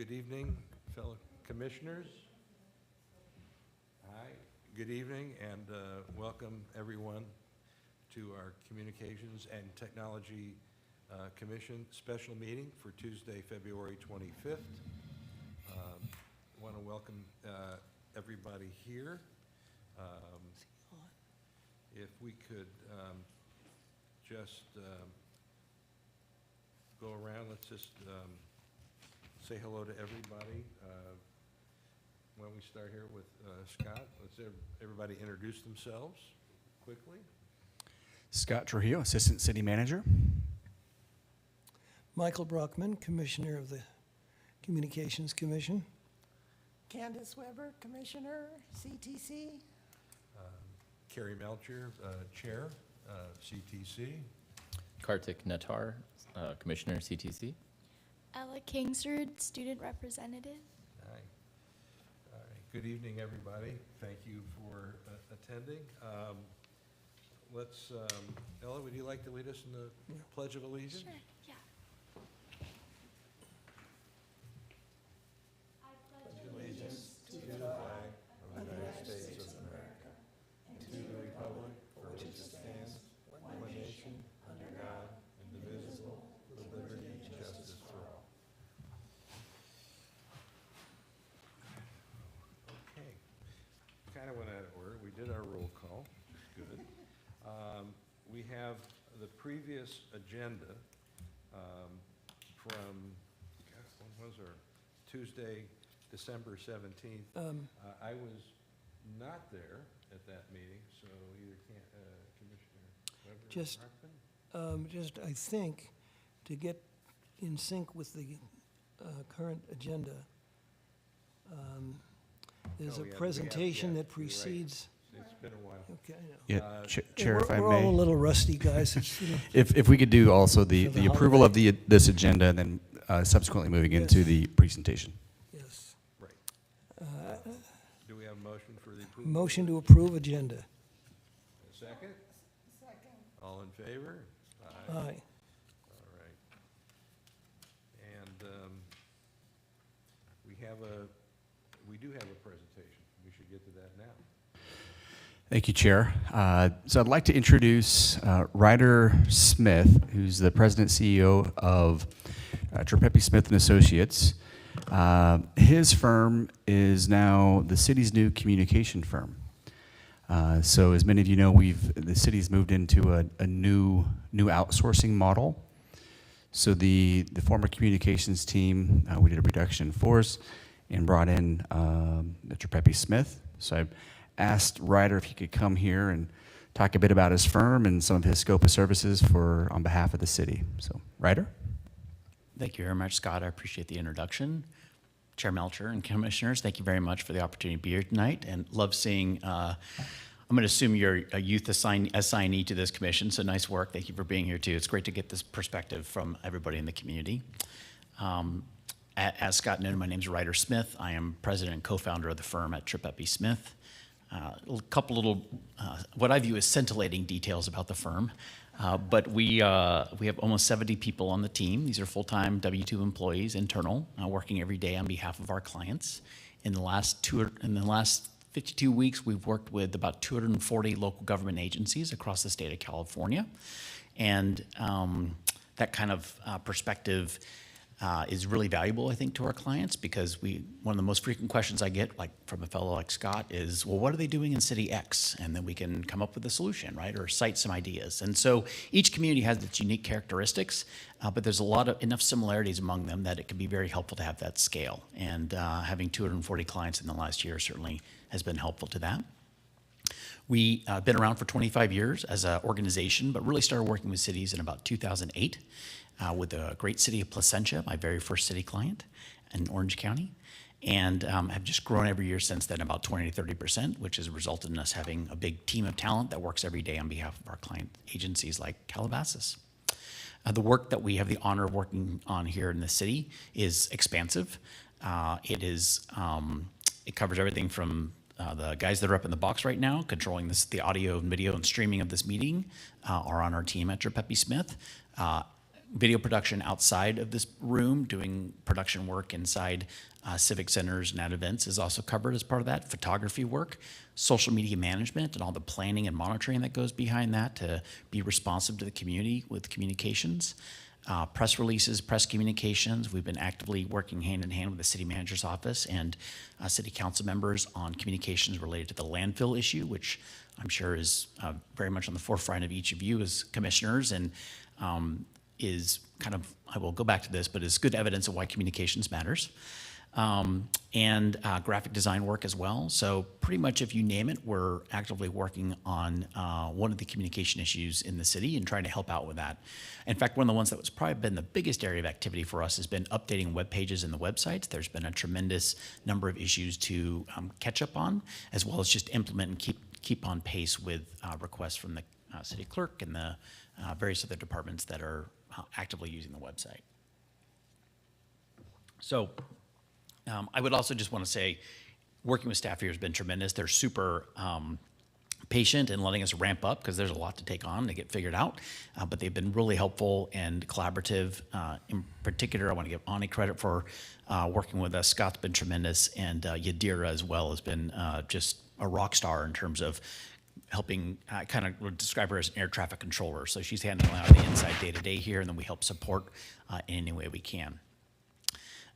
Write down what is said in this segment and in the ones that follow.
Good evening, fellow commissioners. Hi, good evening, and welcome everyone to our Communications and Technology Commission special meeting for Tuesday, February 25th. Want to welcome everybody here. If we could just go around, let's just say hello to everybody. Why don't we start here with Scott? Let's everybody introduce themselves quickly. Scott Trujillo, Assistant City Manager. Michael Brockman, Commissioner of the Communications Commission. Candace Weber, Commissioner, CTC. Carrie Melcher, Chair, CTC. Kartik Natar, Commissioner, CTC. Ella Kingsford, Student Representative. Hi. All right. Good evening, everybody. Thank you for attending. Ella, would you like to lead us in the Pledge of Allegiance? Sure, yeah. Allegiance to the flag of the United States of America and to the republic for which it stands, one nation, under God, indivisible, with liberty and justice for all. Okay. Kind of went out of order. We did our roll call. Good. We have the previous agenda from, when was our Tuesday, December 17th. I was not there at that meeting, so either Commissioner Weber or Brockman? I think, to get in sync with the current agenda, there's Oh, a yeah, presentation yeah, that you're right. precedes. It's been a while. Okay, I know. Yeah, Yeah, Chair, if I We're all a may. little rusty, guys. It's, If we could do also the For the approval of this agenda and then subsequently moving into Yes. the presentation. yes. Right. Do we have a motion for the approval? Motion to approve agenda. A second? Second. All in favor? Aye. All right. And we do have a presentation. We should get to that now. Thank you, Chair. So I'd like to introduce Ryder Smith, who's the President CEO of Trippepi Smith and Associates. His firm is now the city's new communication firm. So as many of you know, the city's moved into a new outsourcing model. So the former communications team, we did a reduction in force and brought in Trippepi Smith. So I asked Ryder if he could come here and talk a bit about his firm and some of his scope of services on behalf of the city. So, Ryder? Thank you very much, Scott. I appreciate the introduction. Chair Melcher and commissioners, thank you very much for the opportunity to be here tonight, and love seeing, I'm going to assume you're a youth assignee to this commission, so nice work. Thank you for being here too. It's great to get this perspective from everybody in the community. As Scott noted, my name is Ryder Smith. I am president and co-founder of the firm at Trippepi Smith. A couple little, what I view as scintillating details about the firm. But we have almost 70 people on the team. These are full-time W-2 employees, internal, working every day on behalf of our clients. In the last 52 weeks, we've worked with about 240 local government agencies across the state of California. And that kind of perspective is really valuable, I think, to our clients, because one of the most frequent questions I get, like from a fellow like Scott, is, well, what are they doing in City X? And then we can come up with a solution, right, or cite some ideas. And so each community has its unique characteristics, but there's enough similarities among them that it can be very helpful to have that scale. And having 240 clients in the last year certainly has been helpful to that. We've been around for 25 years as an organization, but really started working with cities in about 2008. With the great city of Placentia, my very first city client in Orange County, and have just grown every year since then, about 20 to 30%, which has resulted in us having a big team of talent that works every day on behalf of our client agencies like Calabasas. The work that we have the honor of working on here in the city is expansive. It covers everything from the guys that are up in the box right now, controlling the audio and video and streaming of this meeting, are on our team at Trippepi Smith. video production outside of this room, doing production work inside civic centers and at events is also covered as part of that. Photography work, social media management, and all the planning and monitoring that goes behind that to be responsive to the community with communications. Press releases, press communications. We've been actively working hand in hand with the city manager's office and city council members on communications related to the landfill issue, which I'm sure is very much on the forefront of each of you as commissioners, and is kind of, I will go back to this, but is good evidence of why communications matters. And graphic design work as well. So pretty much if you name it, we're actively working on one of the communication issues in the city and trying to help out with that. In fact, one of the ones that was probably been the biggest area of activity for us has been updating web pages and the websites. There's been a tremendous number of issues to catch up on, as well as just implement and keep on pace with requests from the city clerk and the various other departments that are actively using the website. So I would also just want to say, working with staff here has been tremendous. They're super patient in letting us ramp up because there's a lot to take on to get figured out. But they've been really helpful and collaborative. In particular, I want to give Ani credit for working with us. Scott's been tremendous, and Yadira as well has been just a rock star in terms of helping. I kind of would describe her as an air traffic controller. So she's handling out the inside day-to-day here, and then we help support in any way we can.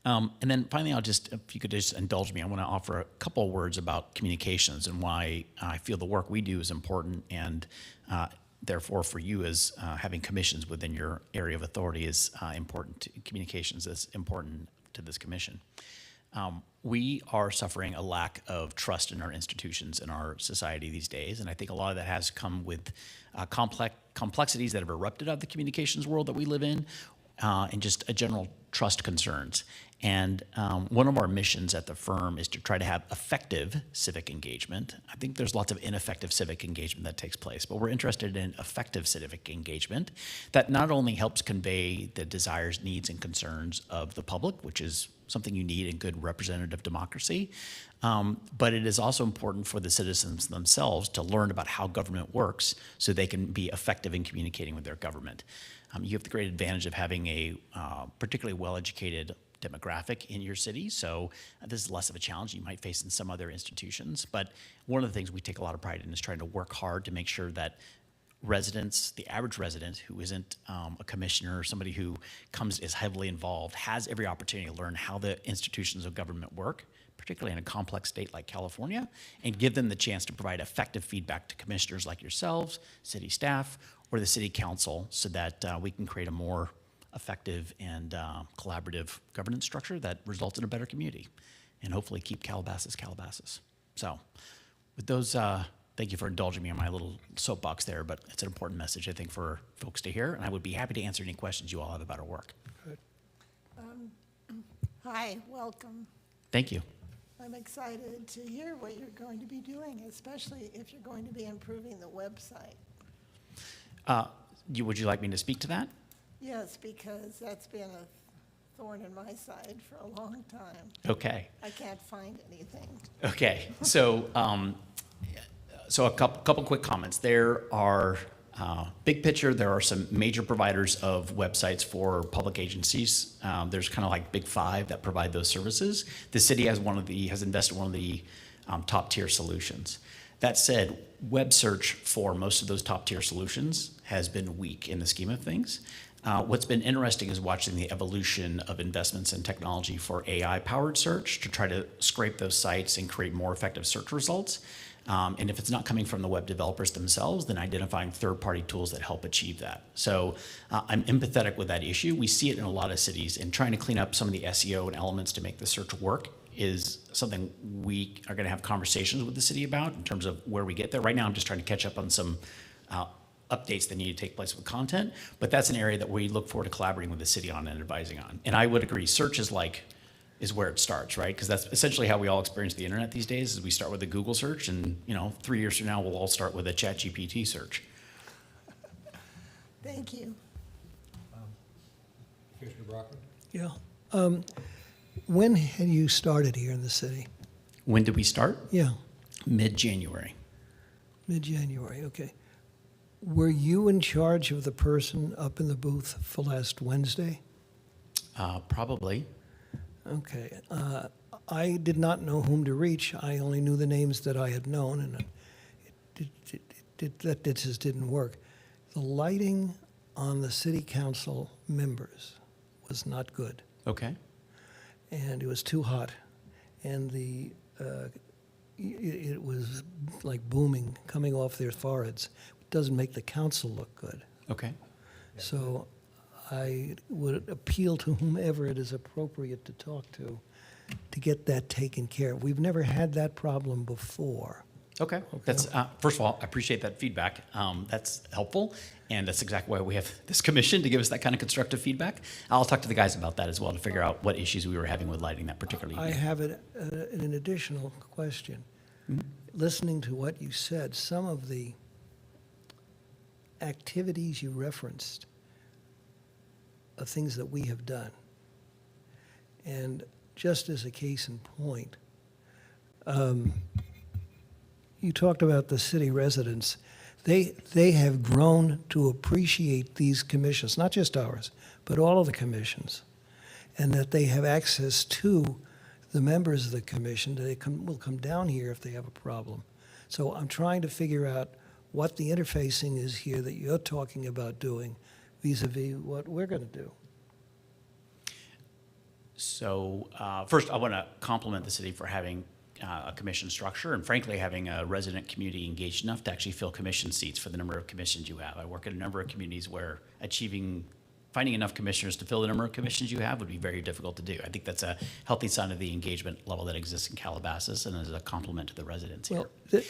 And then finally, if you could just indulge me, I want to offer a couple of words about communications and why I feel the work we do is important, and therefore for you as having commissions within your area of authority is important. Communications is important to this commission. We are suffering a lack of trust in our institutions in our society these days, and I think a lot of that has come with complexities that have erupted out of the communications world that we live in, and just a general trust concerns. And one of our missions at the firm is to try to have effective civic engagement. I think there's lots of ineffective civic engagement that takes place, but we're interested in effective civic engagement that not only helps convey the desires, needs, and concerns of the public, which is something you need in good representative democracy, but it is also important for the citizens themselves to learn about how government works so they can be effective in communicating with their government. You have the great advantage of having a particularly well-educated demographic in your city, so this is less of a challenge you might face in some other institutions. But one of the things we take a lot of pride in is trying to work hard to make sure that residents, the average resident who isn't a commissioner or somebody who is heavily involved, has every opportunity to learn how the institutions of government work, particularly in a complex state like California, and give them the chance to provide effective feedback to commissioners like yourselves, city staff, or the city council, so that we can create a more effective and collaborative governance structure that results in a better community, and hopefully keep Calabasas Calabasas. So with those, thank you for indulging me on my little soapbox there, but it's an important message, I think, for folks to hear, and I would be happy to answer any questions you all have about our work. Hi, welcome. Thank you. I'm excited to hear what you're going to be doing, especially if you're going to be improving the website. Would you like me to speak to that? Yes, because that's been a thorn in my side for a long time. Okay. I can't find anything. Okay. So, so a couple quick comments. There are, big picture, there are some major providers of websites for public agencies. There's kind of like big five that provide those services. The city has invested in one of the top tier solutions. That said, web search for most of those top tier solutions has been weak in the scheme of things. What's been interesting is watching the evolution of investments in technology for AI-powered search to try to scrape those sites and create more effective search results. And if it's not coming from the web developers themselves, then identifying third-party tools that help achieve that. So I'm empathetic with that issue. We see it in a lot of cities, and trying to clean up some of the SEO and elements to make the search work is something we are going to have conversations with the city about in terms of where we get there. Right now, I'm just trying to catch up on some updates that need to take place with content, but that's an area that we look forward to collaborating with the city on and advising on. And I would agree, search is where it starts, right? Because that's essentially how we all experience the internet these days, is we start with a Google search, and 3 years from now, we'll all start with a ChatGPT search. Thank you. Commissioner Brockman? Yeah. When had you started here in the city? When did we start? Yeah, Mid-January. mid-January, okay. Were you in charge of the person up in the booth for last Wednesday? Probably. Okay. I did not know whom to reach. I only knew the names that I had known, and that just didn't work. The lighting on the city council members was not good, Okay. and it was too hot, and it was like booming coming off their foreheads. It doesn't make the council look good. Okay. So I would appeal to whomever it is appropriate to talk to get that taken care of. We've never had that problem before. Okay. That's first of all, I appreciate that feedback. That's helpful, and that's exactly why we have this commission, to give us that kind of constructive feedback. I'll talk to the guys about that as well to figure out what issues we were having with lighting that particular I evening. have an additional question. Listening to what you said, some of the activities you referenced are things that we have done. And just as a case in point, you talked about the city residents. They have grown to appreciate these commissions, not just ours, but all of the commissions, and that they have access to the members of the commission. Will come down here if they have a problem. So I'm trying to figure out what the interfacing is here that you're talking about doing vis-a-vis what we're going to do. So first, I want to compliment the city for having a commission structure, and frankly, having a resident community engaged enough to actually fill commission seats for the number of commissions you have. I work in a number of communities where finding enough commissioners to fill the number of commissions you have would be very difficult to do. I think that's a healthy sign of the engagement level that exists in Calabasas, and is a compliment to the residents here. Well,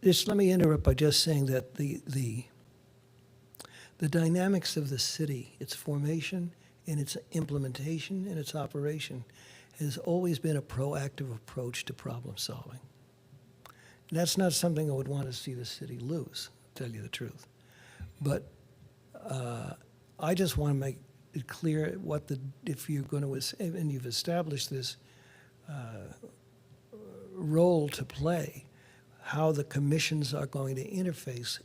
just let me interrupt by just saying that the dynamics of the city, its formation and its implementation and its operation, has always been a proactive approach to problem solving. And that's not something I would want to see the city lose, to tell you the truth. But I just want to make it clear if you're going to, and you've established this role to play, how the commissions are going to interface,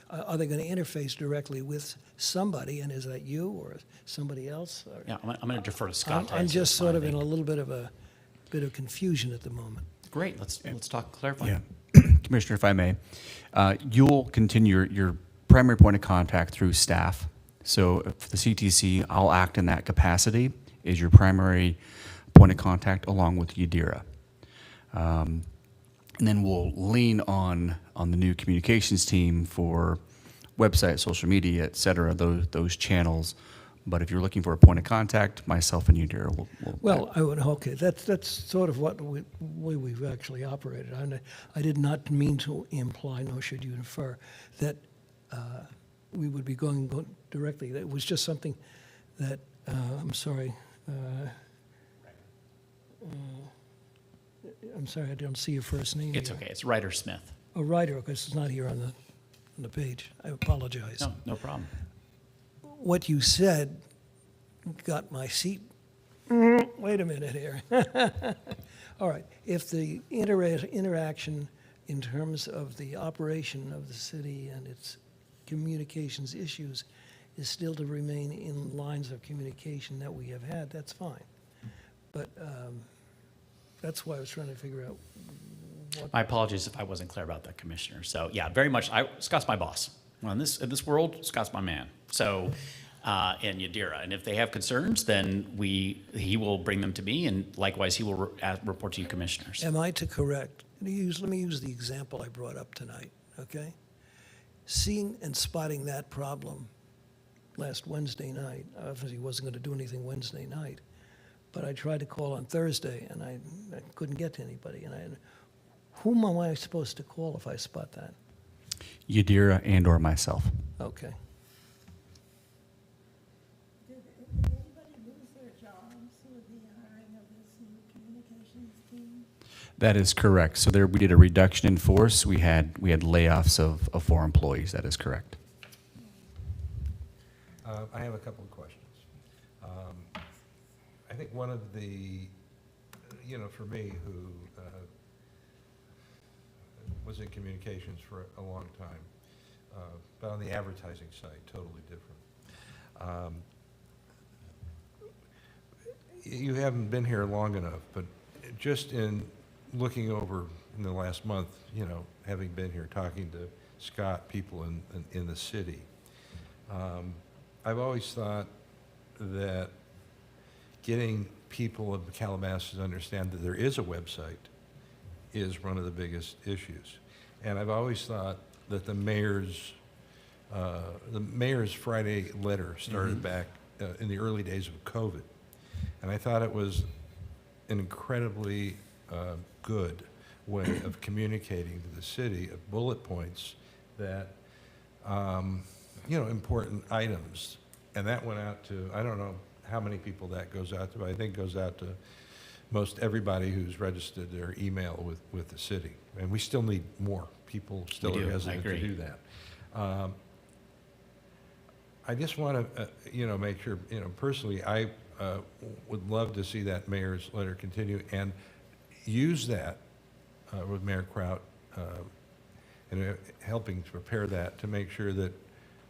are they going to interface directly with somebody, and is that you or somebody else? Or, Yeah, I'm going to defer to Scott. to I'm answer just this sort one, of I in a think. little bit of confusion at the moment. Great, let's talk clarify. Yeah. Commissioner, if I may, you'll continue your primary point of contact through staff. So for the CTC, I'll act in that capacity as your primary point of contact along with Yadira. And then we'll lean on the new communications team for website, social media, et cetera, those channels. But if you're looking for a point of contact, myself and Yadira will. Well, okay, that's sort of what way we've actually operated. I did not mean to imply, nor should you infer, that we would be going directly. It was just something that, I'm sorry. I'm sorry, I don't see your first name. It's here. okay, it's Ryder Smith. Oh, Ryder, because it's not here on the page. I apologize. No problem. What you said got my seat. Wait a minute here. All right. If the interaction in terms of the operation of the city and its communications issues is still to remain in lines of communication that we have had, that's fine. But that's why I was trying to figure out what. My apologies if I wasn't clear about that, Commissioner. So yeah, very much, Scott's my boss. Well, in this world, Scott's my man. So, and Yadira, and if they have concerns, then he will bring them to me, and likewise, he will report to you, Commissioners. Am I to correct? Let me use the example I brought up tonight, okay? Seeing and spotting that problem last Wednesday night, obviously wasn't going to do anything Wednesday night, but I tried to call on Thursday, and I couldn't get to anybody. And whom am I supposed to call if I spot that? Yadira and or myself. Okay. Did anybody lose their jobs with the hiring of this new communications team? That is correct. So we did a reduction in force. We had layoffs of 4 employees. That is correct. I have a couple of questions. I think one of the, for me, who was in communications for a long time, but on the advertising side, totally different. You haven't been here long enough, but just in looking over in the last month, you know, having been here talking to Scott, people in the city, I've always thought that getting people of Calabasas to understand that there is a website is one of the biggest issues. And I've always thought that the mayor's Friday letter started back in the early days of COVID. And I thought it was an incredibly good way of communicating to the city of bullet points that, you know, important items. And that went out to, I don't know how many people that goes out to, but I think it goes out to most everybody who's registered their email with the city. And we still need more. People still are hesitant to do that. I just want to, you know, make sure, you know, personally, I would love to see that mayor's letter continue and use that with Mayor Kraut and helping to prepare that to make sure that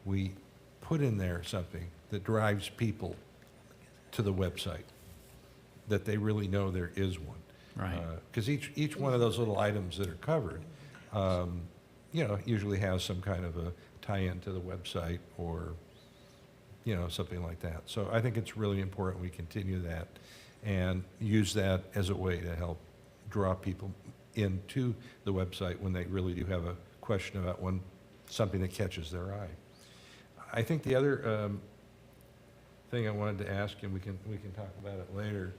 we put in there something that drives people to the website, that they really know there is one. Right. Because each one of those little items that are covered, you know, usually has some kind of a tie-in to the website or, you know, something like that. So I think it's really important we continue that and use that as a way to help draw people into the website when they really do have a question about something that catches their eye. I think the other thing I wanted to ask, and we can talk about it later,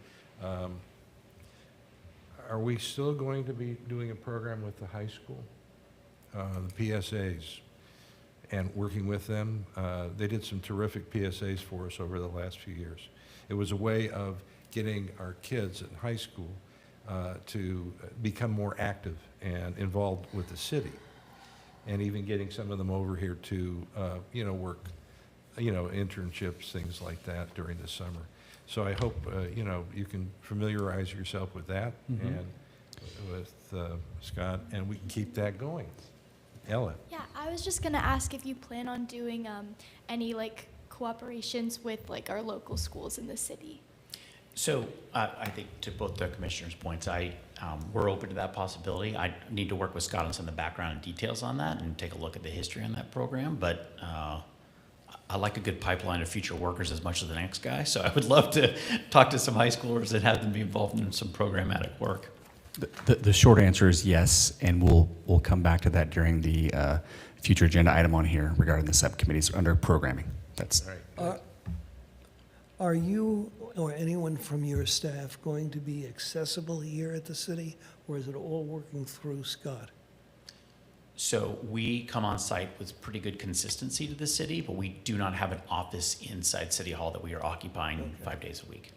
are we still going to be doing a program with the high school, the PSAs, and working with them? They did some terrific PSAs for us over the last few years. It was a way of getting our kids in high school to become more active and involved with the city, and even getting some of them over here to, you know, work, you know, internships, things like that during the summer. So I hope, you know, you can familiarize yourself with that and with Scott, and we can keep that going. Ella? Yeah, I was just gonna ask if you plan on doing any like cooperations with like our local schools in the city. So I think to both the commissioners' points, we're open to that possibility. I need to work with Scott on some of the background and details on that and take a look at the history on that program. But I like a good pipeline of future workers as much as the next guy. So I would love to talk to some high schoolers and have them be involved in some programmatic work. The short answer is yes, and we'll come back to that during the future agenda item on here regarding the subcommittees under programming. That's Right. Are you or anyone from your staff going to be accessible here at the city, or is it all working through Scott? So we come on site with pretty good consistency to the city, but we do not have an office inside City Hall that we are occupying 5 days a week.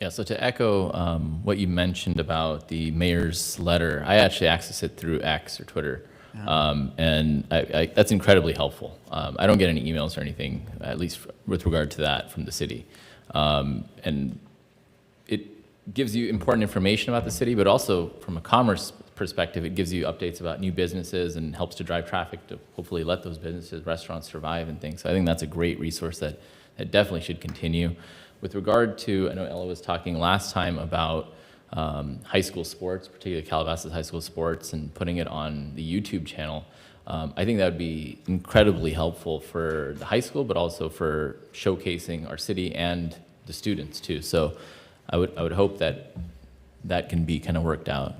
Yeah, so to echo what you mentioned about the mayor's letter, I actually access it through X or Twitter, and that's incredibly helpful. I don't get any emails or anything, at least with regard to that, from the city. And it gives you important information about the city, but also from a commerce perspective, it gives you updates about new businesses and helps to drive traffic to hopefully let those businesses, restaurants survive and things. So I think that's a great resource that definitely should continue. With regard to, I know Ella was talking last time about high school sports, particularly Calabasas high school sports, and putting it on the YouTube channel. I think that would be incredibly helpful for the high school, but also for showcasing our city and the students too. So I would hope that that can be kind of worked out.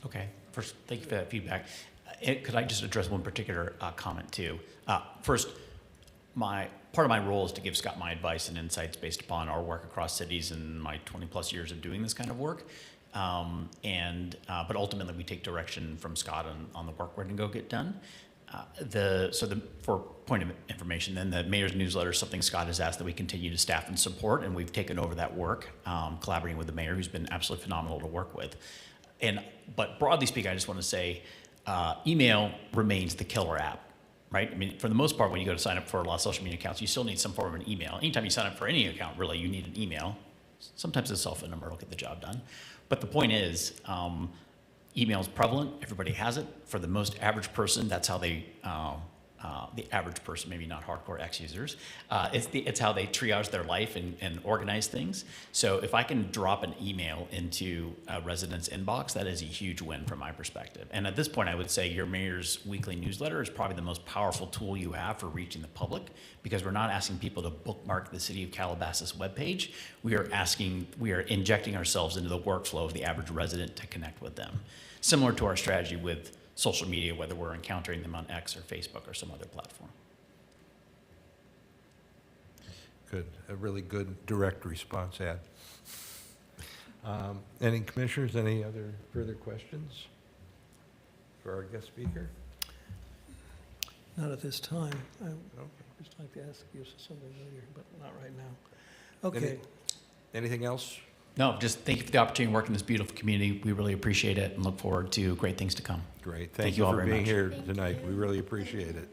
Okay. First, thank you for that feedback. Could I just address one particular comment too? First, part of my role is to give Scott my advice and insights based upon our work across cities and my 20+ years of doing this kind of work. But ultimately, we take direction from Scott on the work we're going to go get done. For point of information, then the mayor's newsletter is something Scott has asked that we continue to staff and support, and we've taken over that work, collaborating with the mayor, who's been absolutely phenomenal to work with. But broadly speaking, I just want to say, email remains the killer app. Right? I mean, for the most part, when you go to sign up for a lot of social media accounts, you still need some form of an email. Anytime you sign up for any account, really, you need an email. Sometimes a cell phone number will get the job done. But the point is, email is prevalent. Everybody has it. For the most average person, that's how they, the average person, maybe not hardcore X users, it's how they triage their life and organize things. So if I can drop an email into a resident's inbox, that is a huge win from my perspective. And at this point, I would say your mayor's weekly newsletter is probably the most powerful tool you have for reaching the public, because we're not asking people to bookmark the City of Calabasas webpage. We are injecting ourselves into the workflow of the average resident to connect with them. Similar to our strategy with social media, whether we're encountering them on X or Facebook or some other platform. Good, a really good direct response ad. Any commissioners, any other further questions for our guest speaker? Not at this time. I would Okay. just like to ask you something later, but not right now. Okay. Anything else? No, just thank you for the opportunity to work in this beautiful community. We really appreciate it and look forward to great things to come. Great. Thank Thank you you all for very being much. here Thank tonight. you. We really appreciate it.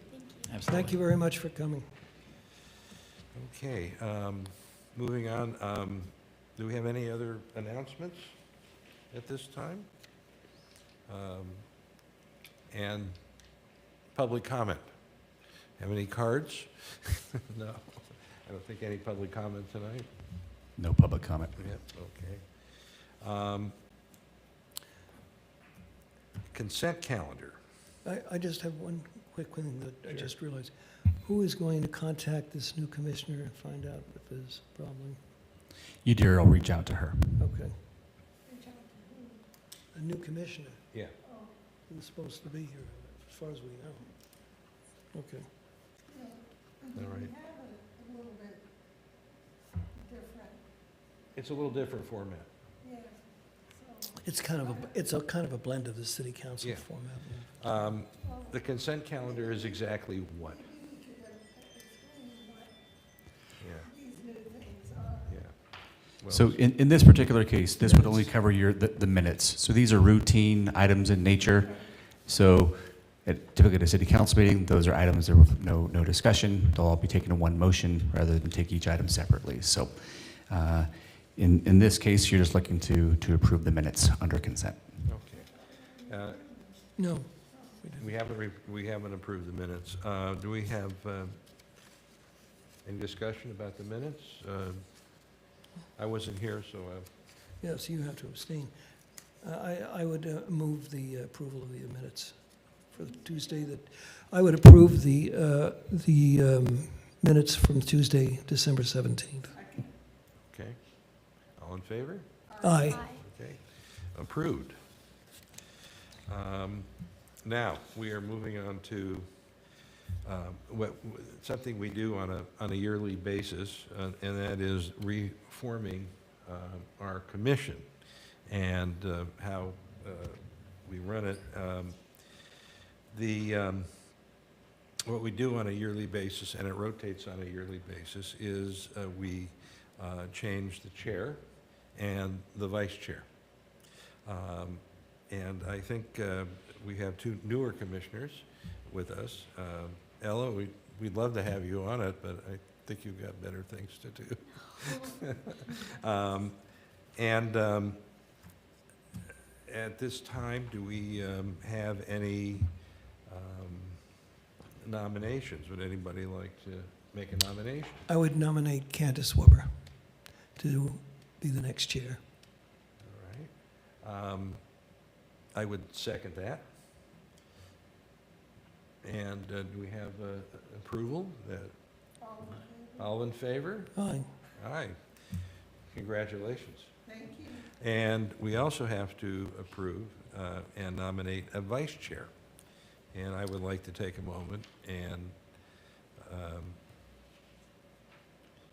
Absolutely. Thank you very much for coming. Okay, moving on. Do we have any other announcements at this time? And public comment. Have any cards? No, I don't think any public comment tonight. No public comment. Yep, okay. Consent calendar. I just have one quick thing that I just realized. Who is going to contact this new commissioner and find out if there's a problem? You, dear, I'll reach out to her. Okay. A new commissioner Yeah. who's supposed to be here, as far as we know. Okay. All right. We have a little bit different, It's a little different format. yeah, so. It's a kind of a blend of the city council Yeah. format. The consent calendar is exactly what? Maybe you could explain what Yeah, these new things are. yeah. Well, So in this particular case, this would only cover the minutes. So these are routine items in nature. So typically at a city council meeting, those are items that with no discussion. They'll all be taken in one motion rather than take each item separately. So in this case, you're just looking to approve the minutes under consent. Okay. No. We haven't approved the minutes. Do we have any discussion about the minutes? I wasn't here, so Yes, you have to abstain. I would move the approval of the minutes for Tuesday I would approve the minutes from Tuesday, December 17th. okay. All in favor? Aye. Okay. Approved. Now, we are moving on to something we do on a yearly basis, and that is reforming our commission and how we run it. What we do on a yearly basis, and it rotates on a yearly basis, is we change the chair and the vice chair. And I think we have two newer commissioners with us. Ella, we'd love to have you on it, but I think you've got better things to do. At this time, do we have any nominations? Would anybody like to make a nomination? I would nominate Candace Weber to be the next chair. All right. I would second that. And do we have approval? All in favor? Aye. Aye. Congratulations. Thank you. And we also have to approve and nominate a vice chair. And I would like to take a moment and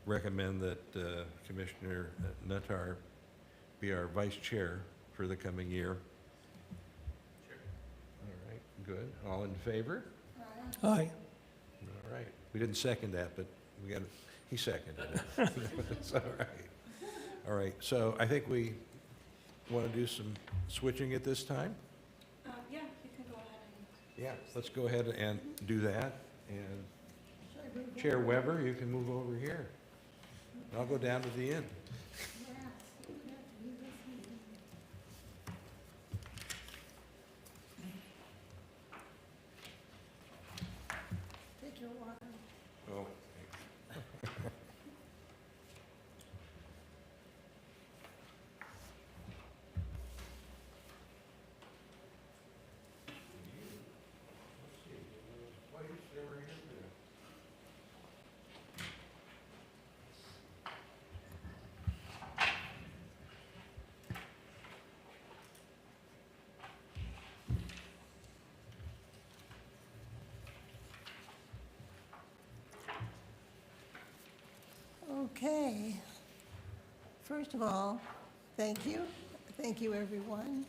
recommend that Commissioner Nuttall be our vice chair for the coming year. All right, good. All in favor? Aye. All right. We didn't second that, but he seconded it. It's all right. All right, so I think we want to do some switching at this time? Yeah, you can go ahead and. Yeah, let's go ahead and do that. And Chair Weber, you can move over here. I'll go down to the end. Yes, we have to do this meeting. Okay. First of all, thank you. Thank you, everyone.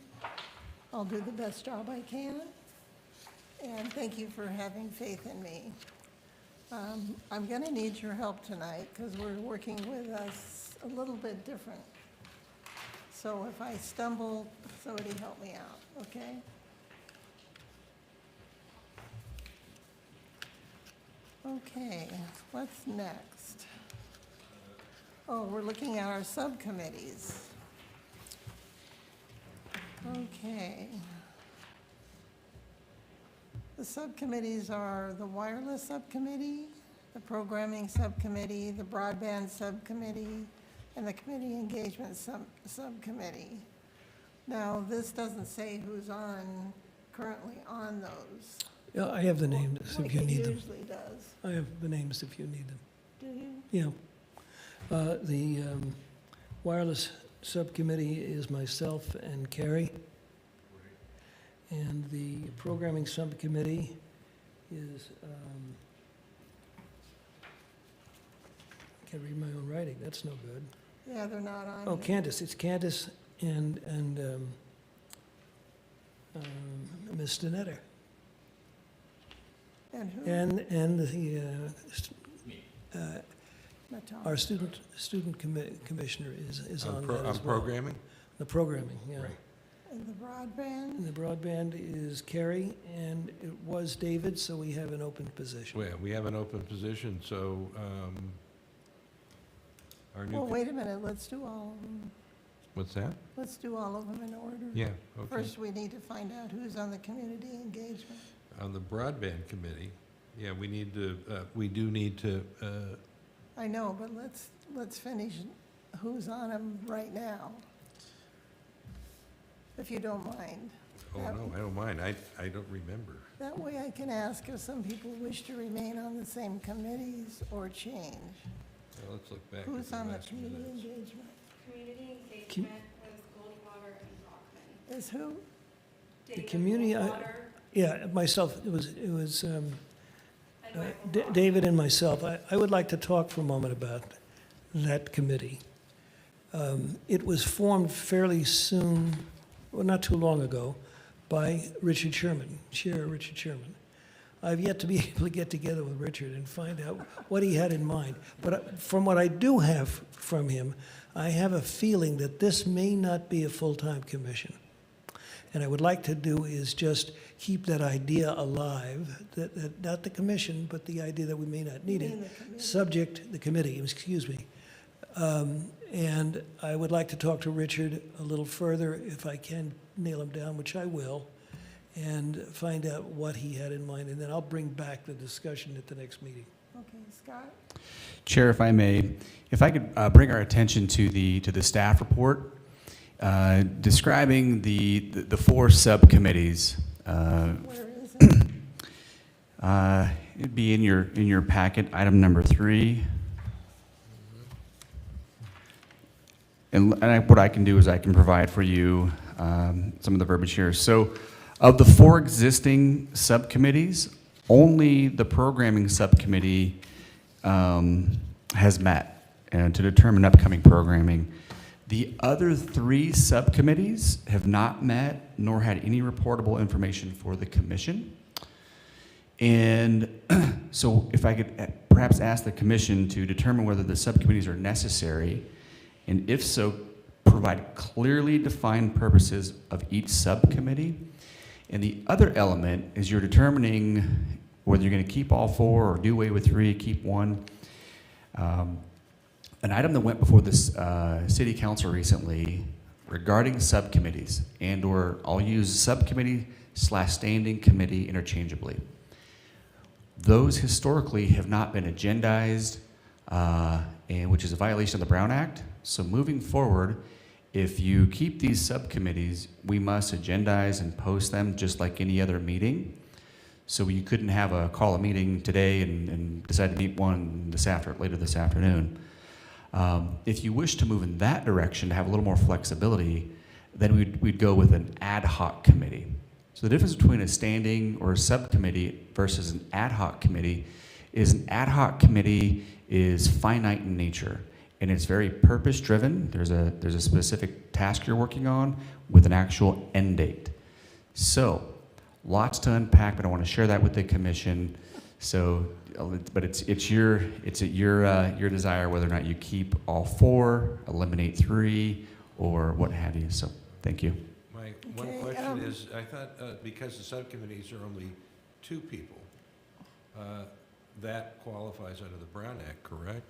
I'll do the best job I can. And thank you for having faith in me. I'm going to need your help tonight because we're working with us a little bit different. So if I stumble, somebody help me out, okay? Okay, what's next? Oh, we're looking at our subcommittees. Okay. The subcommittees are the wireless subcommittee, the programming subcommittee, the broadband subcommittee, and the community engagement subcommittee. Now, this doesn't say who's currently on those. Yeah, I have the names if you Like it need them. usually does. I have the names if you need them. Do you? Yeah. The wireless subcommittee is myself and Carrie. And the programming subcommittee is, I can't read my own writing, that's no good. Yeah, they're not on. Oh, here. Candace, it's Candace and Ms. Stinetter. And who? And the, Natalia. our student commissioner is on that On as well. programming? The programming, yeah. Right. And the broadband? And the broadband is Carrie, and it was David, so we have an open position. Well, we have an open position, so our new. Well, wait a minute, let's do all of them. What's that? Let's do all of them in order. Yeah, okay. First, we need to find out who's on the community engagement. On the broadband committee, yeah, we need to, we do need to, I know, but let's finish who's on them right now, if you don't mind. oh, no, I don't mind. I don't remember. That way I can ask if some people wish to remain on the same committees or change. Well, let's look back at Who's the on the last community minutes. engagement? Community engagement was Goldwater and Brockman. Is who? The David community, Goldwater Yeah, myself, it was and Michael Brockman. David and myself. I would like to talk for a moment about that committee. It was formed fairly soon, well, not too long ago, by Richard Sherman, Chair Richard Sherman. I've yet to be able to get together with Richard and find out what he had in mind. But from what I do have from him, I have a feeling that this may not be a full-time commission. And I would like to do is just keep that idea alive, that not the commission, but the idea that we may not need You mean it, the committee? subject, the committee, excuse me. And I would like to talk to Richard a little further, if I can nail him down, which I will, and find out what he had in mind, and then I'll bring back the discussion at the next meeting. Okay, Scott? Chair, if I may, if I could bring our attention to the staff report describing the four subcommittees. Where is it? It'd be in your packet, item number 3. And what I can do is I can provide for you some of the verbiage here. So, of the 4 existing subcommittees, only the programming subcommittee has met to determine upcoming programming. The other 3 subcommittees have not met nor had any reportable information for the commission. And so if I could perhaps ask the commission to determine whether the subcommittees are necessary, and if so, provide clearly defined purposes of each subcommittee. And the other element is you're determining whether you're going to keep all 4 or do away with 3, keep 1. An item that went before this city council recently regarding subcommittees, and/or I'll use subcommittee/standing committee interchangeably. Those historically have not been agendized, and which is a violation of the Brown Act. So moving forward, if you keep these subcommittees, we must agendize and post them just like any other meeting. So you couldn't call a meeting today and decide to meet one later this afternoon. If you wish to move in that direction to have a little more flexibility, then we'd go with an ad hoc committee. So the difference between a standing or a subcommittee versus an ad hoc committee is an ad hoc committee is finite in nature, and it's very purpose-driven. There's a specific task you're working on with an actual end date. So lots to unpack, but I want to share that with the commission. So, but it's at your desire whether or not you keep all 4, eliminate 3, or what have you. So, thank you. My one question is, I thought because the subcommittees are only 2 people, that qualifies under the Brown Act, correct?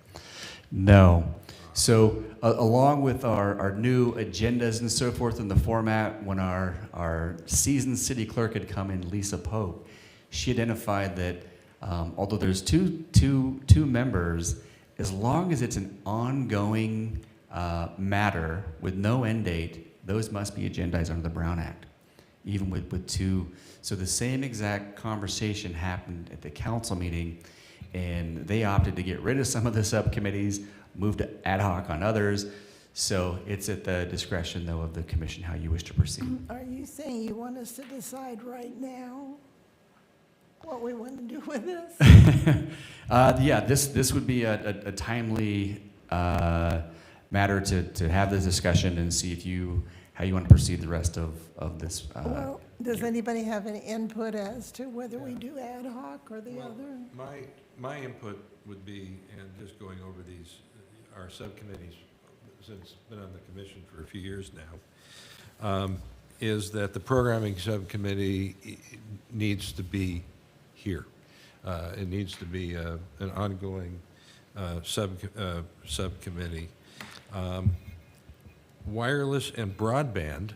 No. So along with our new agendas and so forth in the format, when our seasoned city clerk had come in, Lisa Pope, she identified that although there's two members, as long as it's an ongoing matter with no end date, those must be agendized under the Brown Act, even with 2. So the same exact conversation happened at the council meeting, and they opted to get rid of some of the subcommittees, move to ad hoc on others. So it's at the discretion, though, of the commission how you wish to proceed. Are you saying you want us to decide right now what we want to do with this? Yeah, this would be a timely matter to have this discussion and see how you want to proceed the rest of this. Well, does anybody have any input as to whether we do ad hoc or the other? My input would be, and just going over these, our subcommittees, since I've been on the commission for a few years now, is that the programming subcommittee needs to be here. It needs to be an ongoing subcommittee. Wireless and broadband,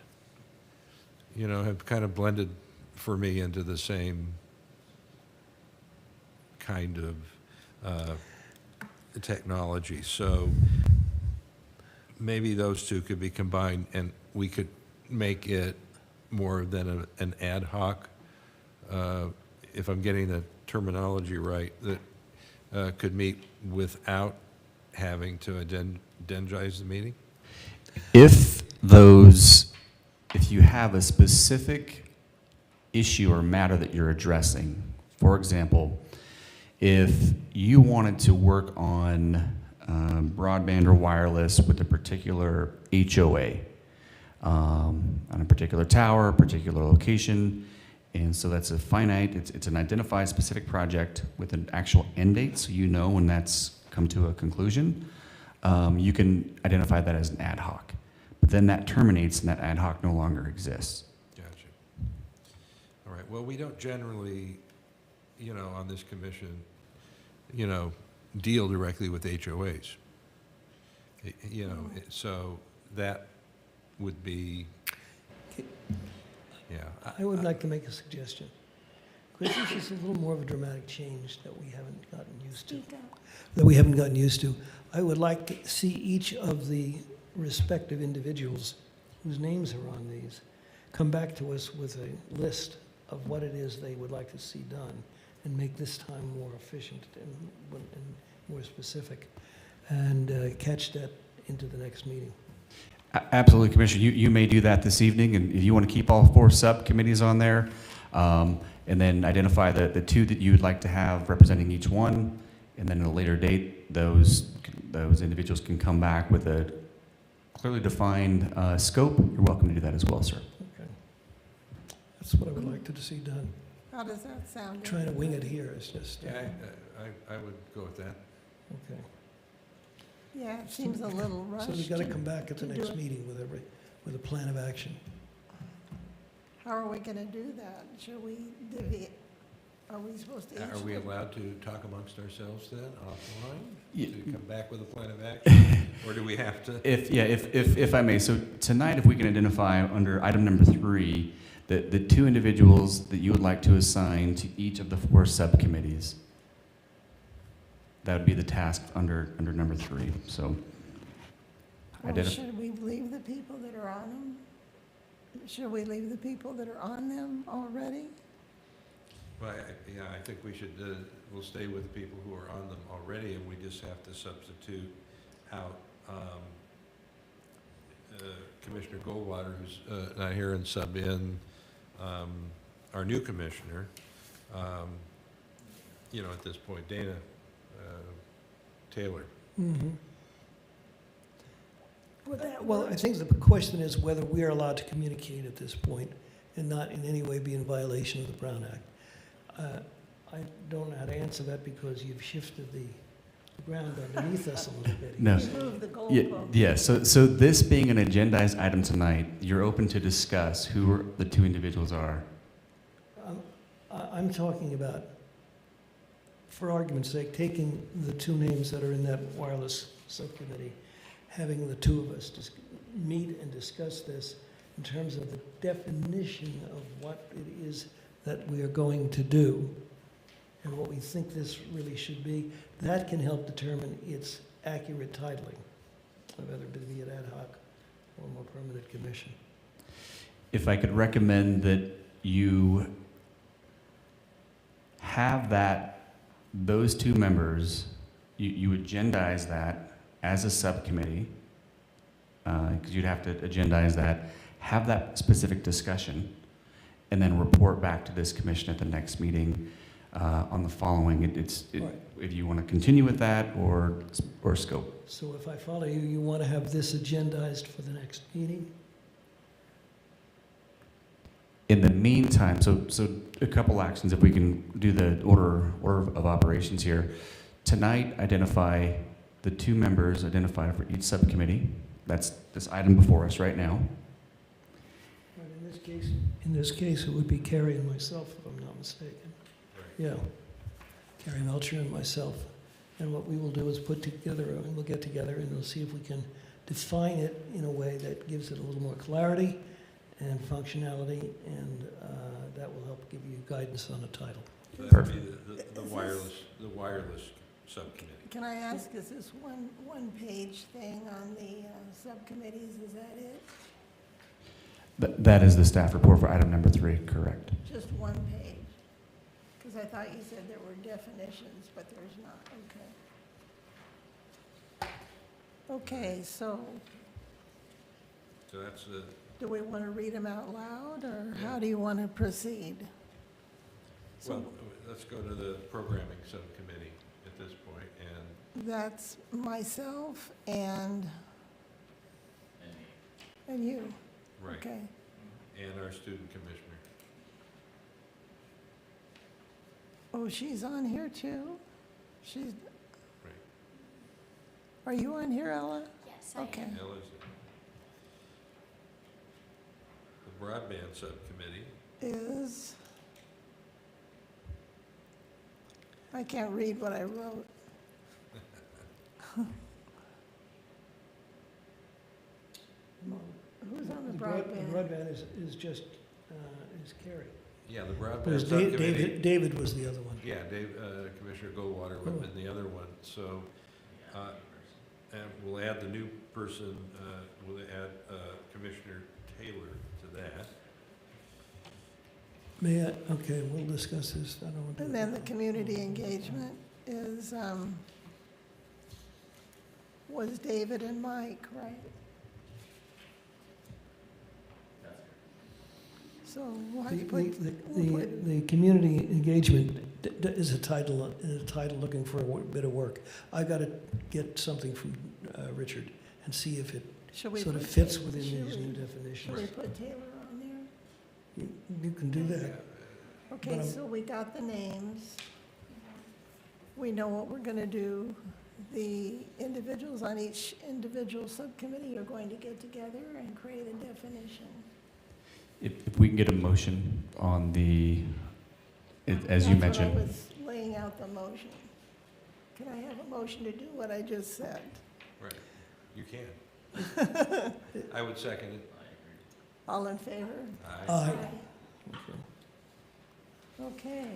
have kind of blended for me into the same kind of technology. So maybe those 2 could be combined, and we could make it more than an ad hoc, if I'm getting the terminology right, that could meet without having to agendize the meeting? If you have a specific issue or matter that you're addressing, for example, if you wanted to work on broadband or wireless with a particular HOA, on a particular tower, a particular location, and so that's a finite, it's an identified specific project with an actual end date, so you know when that's come to a conclusion, you can identify that as an ad hoc. But then that terminates and that ad hoc no longer exists. Gotcha. All right, well, we don't generally, on this commission, deal directly with HOAs. So that would be, yeah. I would like to make a suggestion. Because this is a little more of a dramatic change that we haven't gotten used to. I would like to see each of the respective individuals whose names are on these come back to us with a list of what it is they would like to see done and make this time more efficient and more specific, and catch that into the next meeting. Absolutely, Commissioner. You may do that this evening, and if you want to keep all 4 subcommittees on there, and then identify the 2 that you would like to have representing each one, and then at a later date, those individuals can come back with a clearly defined scope. You're welcome to do that as well, sir. Okay. That's what I would like to see done. How does that sound? Trying to wing it here is just, Yeah, I would go with that. okay. Yeah, it seems a little rushed. So we've got to come back at the to do next it. meeting with a plan of action. How are we going to do that? Should we are we supposed to? Are we each- allowed to talk amongst ourselves then, offline? Yeah. To come back with a plan of action? Or do we have to? If I may, so tonight, if we can identify under item number 3, the 2 individuals that you would like to assign to each of the 4 subcommittees, that would be the task under number 3. So, Well, should we leave the people that are on them? Should we leave the people that are on them already? Well, yeah, I think we should, we'll stay with the people who are on them already, and we just have to substitute out Commissioner Goldwater, who's not here, and sub in our new commissioner, at this point, Dana Taylor. Mhm. Well, I think the question is whether we are allowed to communicate at this point and not in any way be in violation of the Brown Act. I don't know how to answer that because you've shifted the ground underneath us a little bit. No. You moved the Yeah, goalpost. yeah, so this being an agendized item tonight, you're open to discuss who the two individuals are. I'm talking about, for argument's sake, taking the two names that are in that wireless subcommittee, having the two of us meet and discuss this in terms of the definition of what it is that we are going to do and what we think this really should be. That can help determine its accurate titling, whether it be an ad hoc or a more permanent commission. If I could recommend that you have those two members, you agendize that as a subcommittee, because you'd have to agendize that, have that specific discussion, and then report back to this commission at the next meeting on the following. Right. If you want to continue with that or scope. So if I follow you, you want to have this agendized for the next meeting? In the meantime, so a couple actions, if we can do the order of operations here. Tonight, identify the two members identified for each subcommittee. That's this item before us right now. Right, in this case, it would be Carrie and myself, if I'm not mistaken. Yeah, Carrie Melcher and myself. And what we will do is we'll get together and we'll see if we can define it in a way that gives it a little more clarity and functionality, and that will help give you guidance on a title. So that would be the wireless subcommittee. Can I ask, is this one-page thing on the subcommittees, is that it? That is the staff report for item number 3, correct? Just one page? Because I thought you said there were definitions, but there's not, okay. Okay, so So that's the, do we want to read them out loud, or how do you want to proceed? well, let's go to the programming subcommittee at this point, and That's myself and you, right, okay. and our student commissioner. Oh, she's on here too? She's, Right. are you on here, Ella? Yes, I Okay. am. Ella's the broadband subcommittee. Is, I can't read what I wrote. Who's on the broadband? Broadband is just, is Carrie. Yeah, the Whereas broadband subcommittee. David was the other one. Yeah, Commissioner Goldwater would have been the other one, so, and we'll add the new person, we'll add Commissioner Taylor to that. May I, okay, we'll discuss this, I don't want to. And then the community engagement is, was David and Mike, right? So we'll have to put, The community engagement is a title looking for a bit of work. I've got to get something from Richard and see if it should we sort of put fits Ta- within should these we- new Should definitions. we put Taylor on there? You can do that. Okay, But so we got the names. We know what we're gonna do. The individuals on each individual subcommittee are going to get together and create a definition. If we can get a motion on as you mentioned. That's what I was laying out the motion. Can I have a motion to do what I just said? Right, you can. I would second it. All in favor? Aye. Aye. Okay.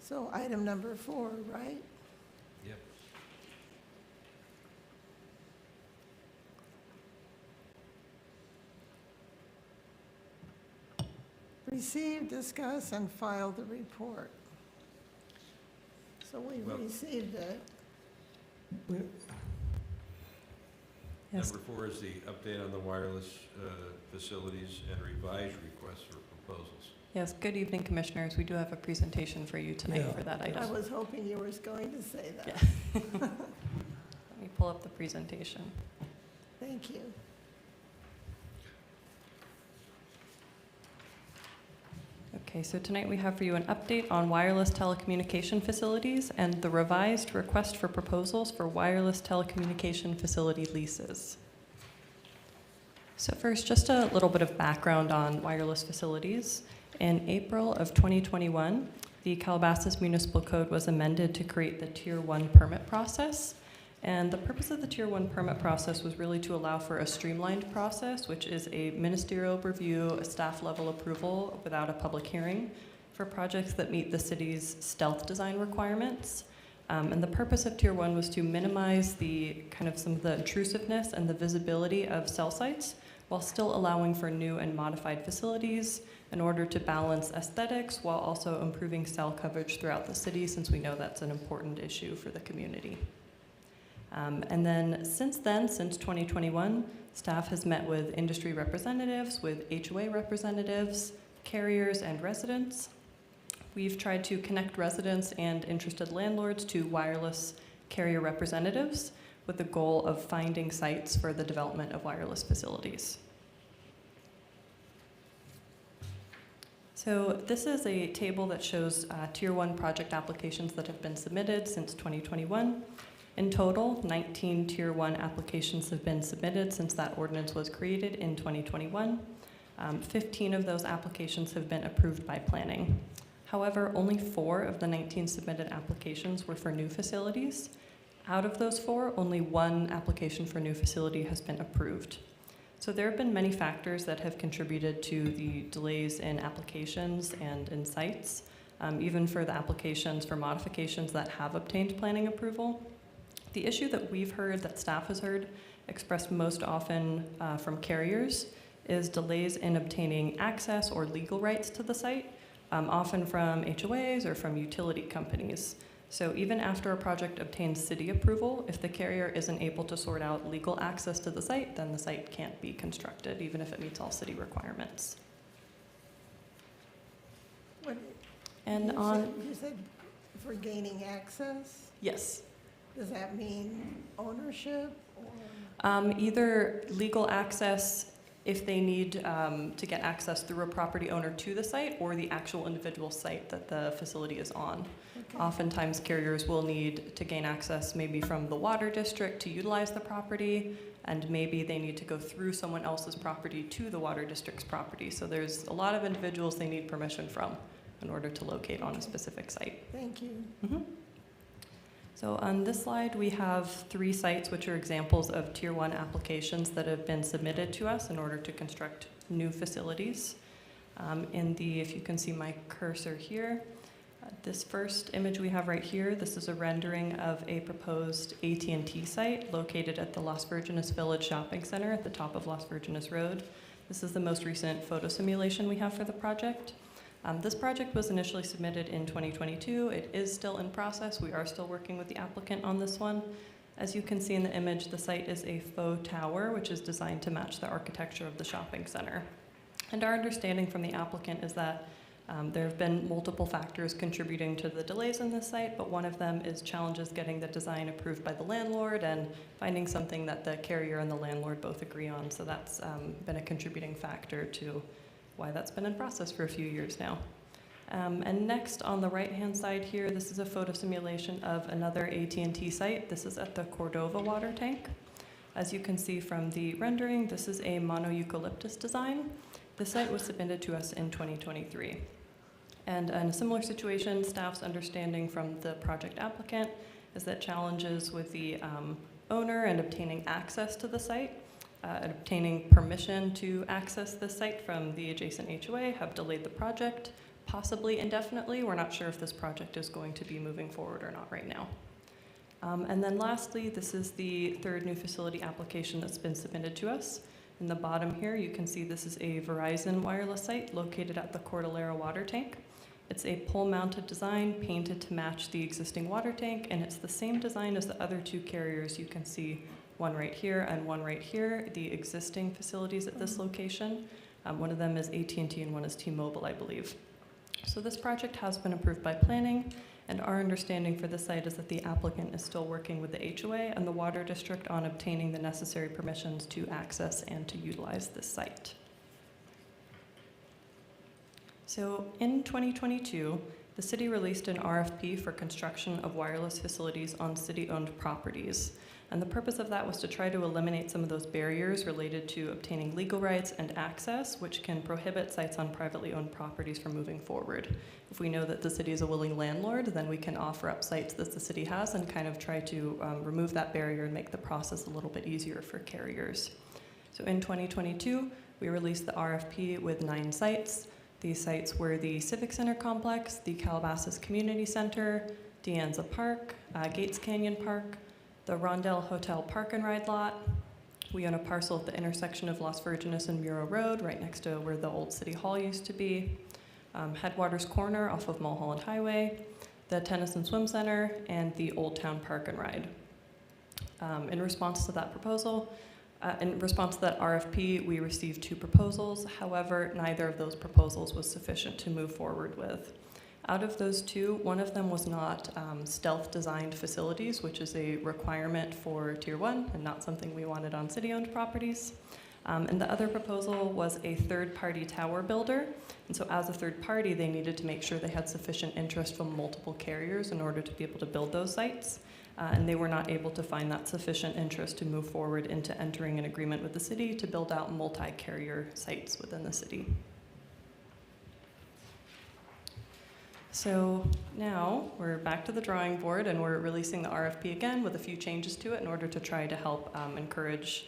So item number 4, right? Yep. receive, discuss, and file the report. So we received it. Yes. Number 4 is the update on the wireless facilities and revised requests for proposals. Yes, good evening, Commissioners. We do have a presentation for you tonight Yeah. for that I item. was hoping you were going to say that. Yeah. Let me pull up the presentation. Thank you. Okay, so tonight we have for you an update on wireless telecommunication facilities and the revised request for proposals for wireless telecommunication facility leases. So first, just a little bit of background on wireless facilities. In April of 2021, the Calabasas Municipal Code was amended to create the Tier 1 permit process. And the purpose of the Tier 1 permit process was really to allow for a streamlined process, which is a ministerial review, a staff level approval without a public hearing for projects that meet the city's stealth design requirements. And the purpose of Tier 1 was to minimize the kind of some of the intrusiveness and the visibility of cell sites while still allowing for new and modified facilities in order to balance aesthetics while also improving cell coverage throughout the city, since we know that's an important issue for the community. And then, since 2021, staff has met with industry representatives, with HOA representatives, carriers, and residents. We've tried to connect residents and interested landlords to wireless carrier representatives with the goal of finding sites for the development of wireless facilities. So this is a table that shows Tier 1 project applications that have been submitted since 2021. In total, 19 Tier 1 applications have been submitted since that ordinance was created in 2021. 15 of those applications have been approved by planning. However, only 4 of the 19 submitted applications were for new facilities. Out of those 4, only 1 application for new facility has been approved. So there have been many factors that have contributed to the delays in applications and in sites, even for the applications for modifications that have obtained planning approval. The issue that we've heard, that staff has heard, expressed most often from carriers, is delays in obtaining access or legal rights to the site, often from HOAs or from utility companies. So even after a project obtains city approval, if the carrier isn't able to sort out legal access to the site, then the site can't be constructed, even if it meets all city requirements. What, And you said for gaining access? yes. Does that mean ownership or? Either legal access if they need to get access through a property owner to the site, or the actual individual site that the facility is on. Okay. Oftentimes carriers will need to gain access maybe from the water district to utilize the property, and maybe they need to go through someone else's property to the water district's property. So there's a lot of individuals they need permission from in order to locate on a specific site. Thank you. Mm-hmm. So on this slide, we have 3 sites which are examples of Tier 1 applications that have been submitted to us in order to construct new facilities. If you can see my cursor here, this first image we have right here, this is a rendering of a proposed AT&T site located at the Las Virgenes Village Shopping Center at the top of Las Virgenes Road. This is the most recent photo simulation we have for the project. This project was initially submitted in 2022. It is still in process. We are still working with the applicant on this one. As you can see in the image, the site is a faux tower, which is designed to match the architecture of the shopping center. And our understanding from the applicant is that there have been multiple factors contributing to the delays in this site, but one of them is challenges getting the design approved by the landlord and finding something that the carrier and the landlord both agree on. So that's been a contributing factor to why that's been in process for a few years now. And next, on the right-hand side here, this is a photo simulation of another AT&T site. This is at the Cordova water tank. As you can see from the rendering, this is a mono-eucalyptus design. The site was submitted to us in 2023. And in a similar situation, staff's understanding from the project applicant is that challenges with the owner and obtaining access to the site and obtaining permission to access the site from the adjacent HOA have delayed the project, possibly indefinitely. We're not sure if this project is going to be moving forward or not right now. And then lastly, this is the 3rd new facility application that's been submitted to us. In the bottom here, you can see this is a Verizon wireless site located at the Cordillera water tank. It's a pole-mounted design painted to match the existing water tank, and it's the same design as the other two carriers. You can see one right here and one right here, the existing facilities at this location. One of them is AT&T and one is T-Mobile, I believe. So this project has been approved by planning, and our understanding for the site is that the applicant is still working with the HOA and the water district on obtaining the necessary permissions to access and to utilize this site. So in 2022, the city released an RFP for construction of wireless facilities on city-owned properties. And the purpose of that was to try to eliminate some of those barriers related to obtaining legal rights and access, which can prohibit sites on privately owned properties from moving forward. If we know that the city is a willing landlord, then we can offer up sites that the city has and kind of try to remove that barrier and make the process a little bit easier for carriers. So in 2022, we released the RFP with 9 sites. These sites were the Civic Center Complex, the Calabasas Community Center, De Anza Park, Gates Canyon Park, the Rondell Hotel Park and Ride Lot. We own a parcel at the intersection of Las Virgenes and Muro Road, right next to where the old City Hall used to be. Headwaters Corner off of Mulholland Highway, the Tennyson Swim Center, and the Old Town Park and Ride. In response to that RFP, we received 2 proposals. However, neither of those proposals was sufficient to move forward with. Out of those 2, one of them was not stealth-designed facilities, which is a requirement for Tier 1 and not something we wanted on city-owned properties. And the other proposal was a third-party tower builder. And so as a third party, they needed to make sure they had sufficient interest from multiple carriers in order to be able to build those sites. And they were not able to find that sufficient interest to move forward into entering an agreement with the city to build out multi-carrier sites within the city. So now we're back to the drawing board, and we're releasing the RFP again with a few changes to it in order to try to help encourage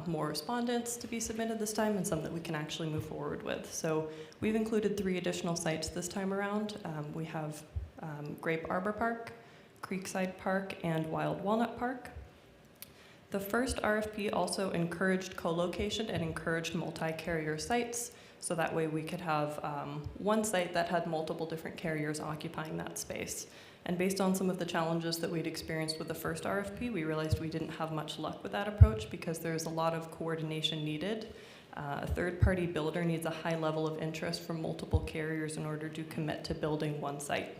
more respondents to be submitted this time and some that we can actually move forward with. So we've included 3 additional sites this time around. We have Grape Arbor Park, Creekside Park, and Wild Walnut Park. The first RFP also encouraged co-location and encouraged multi-carrier sites. So that way we could have one site that had multiple different carriers occupying that space. And based on some of the challenges that we'd experienced with the first RFP, we realized we didn't have much luck with that approach because there's a lot of coordination needed. A third-party builder needs a high level of interest from multiple carriers in order to commit to building one site.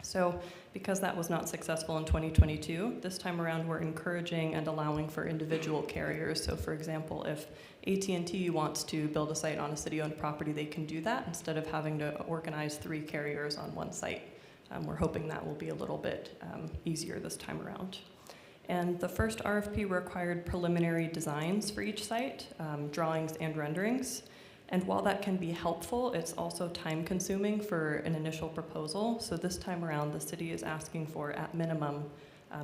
So because that was not successful in 2022, this time around we're encouraging and allowing for individual carriers. So for example, if AT&T wants to build a site on a city-owned property, they can do that instead of having to organize 3 carriers on one site. We're hoping that will be a little bit easier this time around. And the first RFP required preliminary designs for each site, drawings and renderings. And while that can be helpful, it's also time-consuming for an initial proposal. So this time around, the city is asking for, at minimum,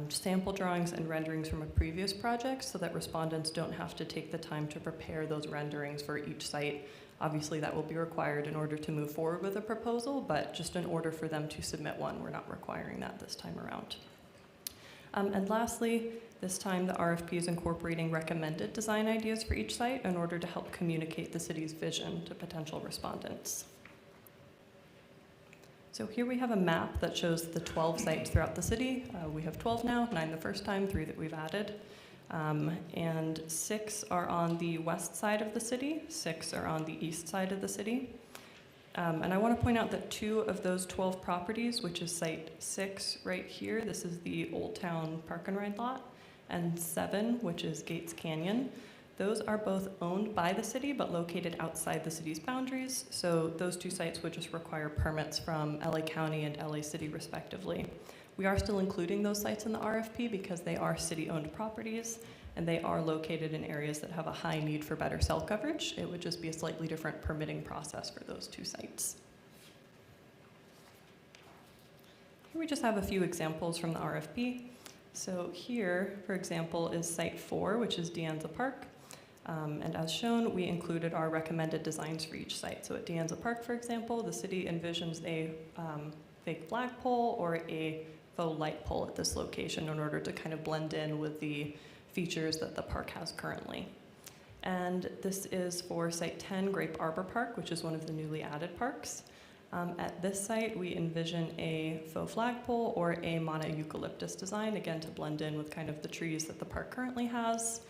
sample drawings and renderings from a previous project so that respondents don't have to take the time to prepare those renderings for each site. Obviously, that will be required in order to move forward with a proposal, but just in order for them to submit one, we're not requiring that this time around. And lastly, this time the RFP is incorporating recommended design ideas for each site in order to help communicate the city's vision to potential respondents. So here we have a map that shows the 12 sites throughout the city. We have 12 now, 9 the first time, 3 that we've added. And 6 are on the west side of the city, 6 are on the east side of the city. And I want to point out that 2 of those 12 properties, which is site 6 right here, this is the Old Town Park and Ride lot, and 7, which is Gates Canyon, those are both owned by the city but located outside the city's boundaries. So those 2 sites would just require permits from LA County and LA City respectively. We are still including those sites in the RFP because they are city-owned properties and they are located in areas that have a high need for better cell coverage. It would just be a slightly different permitting process for those 2 sites. Here we just have a few examples from the RFP. So here, for example, is site 4, which is De Anza Park. And as shown, we included our recommended designs for each site. So at De Anza Park, for example, the city envisions a fake flagpole or a faux light pole at this location in order to kind of blend in with the features that the park has currently. And this is for Site 10, Grape Arbor Park, which is one of the newly added parks. At this site, we envision a faux flagpole or a mono-eucalyptus design, again, to blend in with kind of the trees that the park currently has,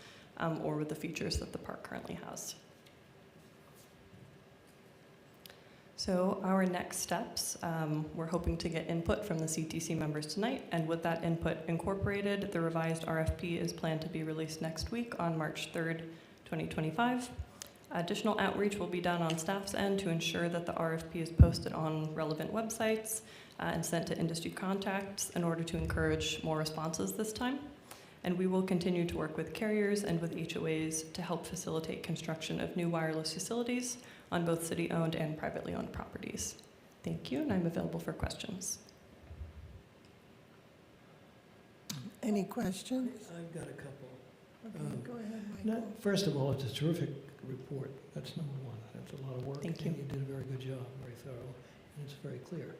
or with the features that the park currently has. So our next steps, we're hoping to get input from the CTC members tonight, and with that input incorporated, the revised RFP is planned to be released next week on March 3rd, 2025. Additional outreach will be done on staff's end to ensure that the RFP is posted on relevant websites and sent to industry contacts in order to encourage more responses this time. And we will continue to work with carriers and with HOAs to help facilitate construction of new wireless facilities on both city-owned and privately owned properties. Thank you, and I'm available for questions. Any questions? I've got a couple. Okay, go ahead, No, Michael. first of all, it's a terrific report. That's number one. That's a lot of work. Thank you. And you did a very good job, very thorough, and it's very clear.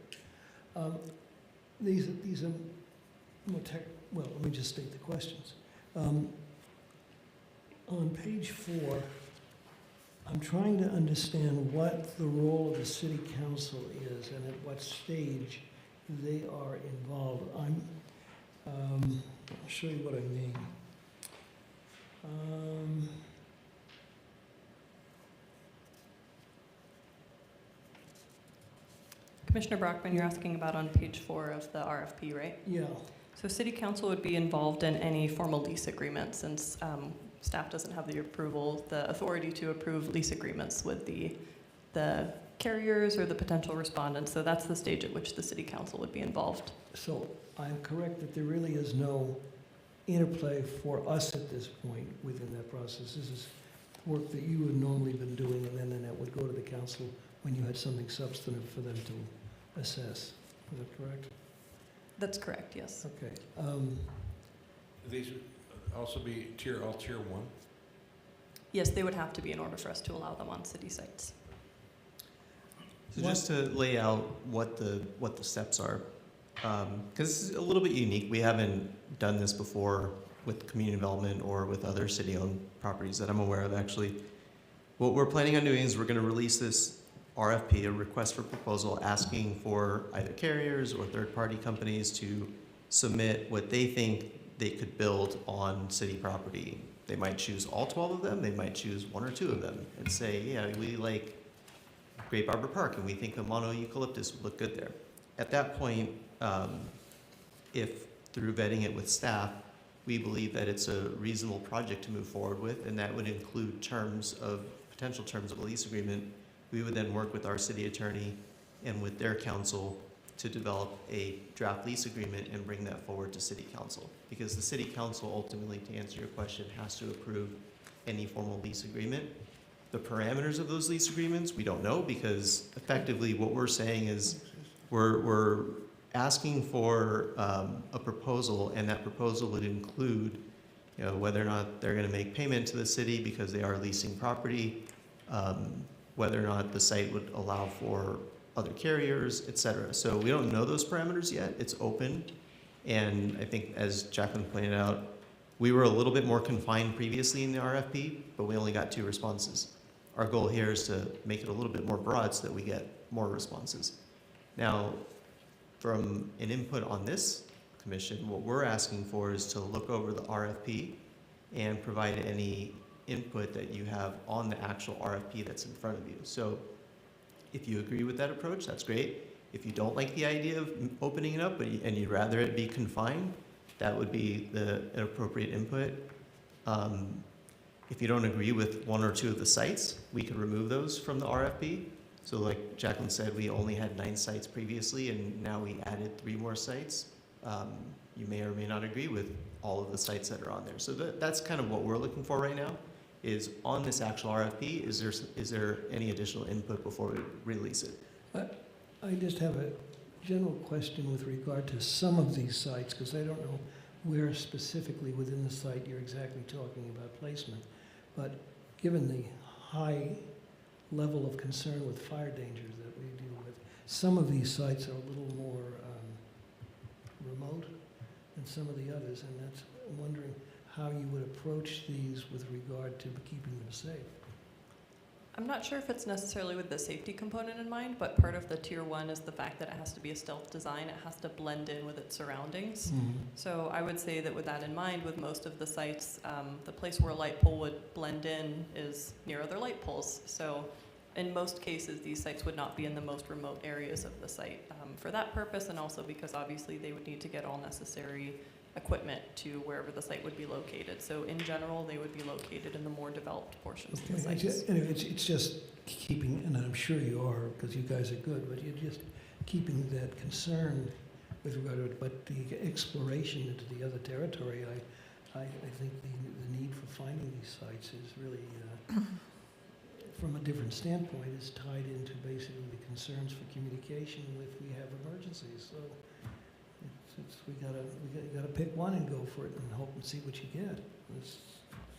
These are more well, let me just state the questions. On page 4, I'm trying to understand what the role of the city council is and at what stage they are involved. I'll show you what I mean. Commissioner Brockman, you're asking about on page 4 of the RFP, right? Yeah, So City Council would be involved in any formal lease agreement since staff doesn't have the authority to approve lease agreements with the carriers or the potential respondents. So that's the stage at which the City Council would be involved. so I'm correct that there really is no interplay for us at this point within that process. This is work that you would normally been doing, and then that would go to the council when you had something substantive for them to assess. Is that correct? That's correct, yes. Okay. These would also be all tier 1? Yes, they would have to be in order for us to allow them on city sites. So just to lay out what the steps are, because it's a little bit unique. We haven't done this before with community development or with other city-owned properties that I'm aware of, actually. What we're planning on doing is we're going to release this RFP, a request for proposal, asking for either carriers or third-party companies to submit what they think they could build on city property. They might choose all 12 of them. They might choose 1 or 2 of them and say, yeah, we like Grape Arbor Park, and we think a mono eucalyptus would look good there. At that point, if through vetting it with staff, we believe that it's a reasonable project to move forward with, and that would include potential terms of a lease agreement, we would then work with our city attorney and with their council to develop a draft lease agreement and bring that forward to city council. Because the city council ultimately, to answer your question, has to approve any formal lease agreement. The parameters of those lease agreements, we don't know, because effectively what we're saying is we're asking for a proposal, and that proposal would include, whether or not they're going to make payment to the city because they are leasing property, whether or not the site would allow for other carriers, et cetera. So we don't know those parameters yet. It's open, and I think, as Jacqueline pointed out, we were a little bit more confined previously in the RFP, but we only got 2 responses. Our goal here is to make it a little bit more broad so that we get more responses. Now, from an input on this commission, what we're asking for is to look over the RFP and provide any input that you have on the actual RFP that's in front of you. So if you agree with that approach, that's great. If you don't like the idea of opening it up and you'd rather it be confined, that would be an appropriate input. If you don't agree with 1 or 2 of the sites, we could remove those from the RFP. So like Jacqueline said, we only had 9 sites previously, and now we added 3 more sites. You may or may not agree with all of the sites that are on there. So that's kind of what we're looking for right now, is on this actual RFP, is there any additional input before we release it? I just have a general question with regard to some of these sites, because I don't know where specifically within the site you're exactly talking about placement. But given the high level of concern with fire dangers that we deal with, some of these sites are a little more remote than some of the others, and I'm wondering how you would approach these with regard to keeping them safe. I'm not sure if it's necessarily with the safety component in mind, but part of the tier 1 is the fact that it has to be a stealth design. It has to blend in with its surroundings. So I would say that with that in mind, with most of the sites, the place where a light pole would blend in is near other light poles. So in most cases, these sites would not be in the most remote areas of the site for that purpose, and also because obviously they would need to get all necessary equipment to wherever the site would be located. So in general, they would be located in the more developed portions of the Okay, sites. anyway, it's just keeping, and I'm sure you are, because you guys are good, but you're just keeping that concern with regard to it. But the exploration into the other territory, I think the need for finding these sites is really, from a different standpoint, is tied into basically the concerns for communication if we have emergencies. So we gotta pick one and go for it and hope and see what you get.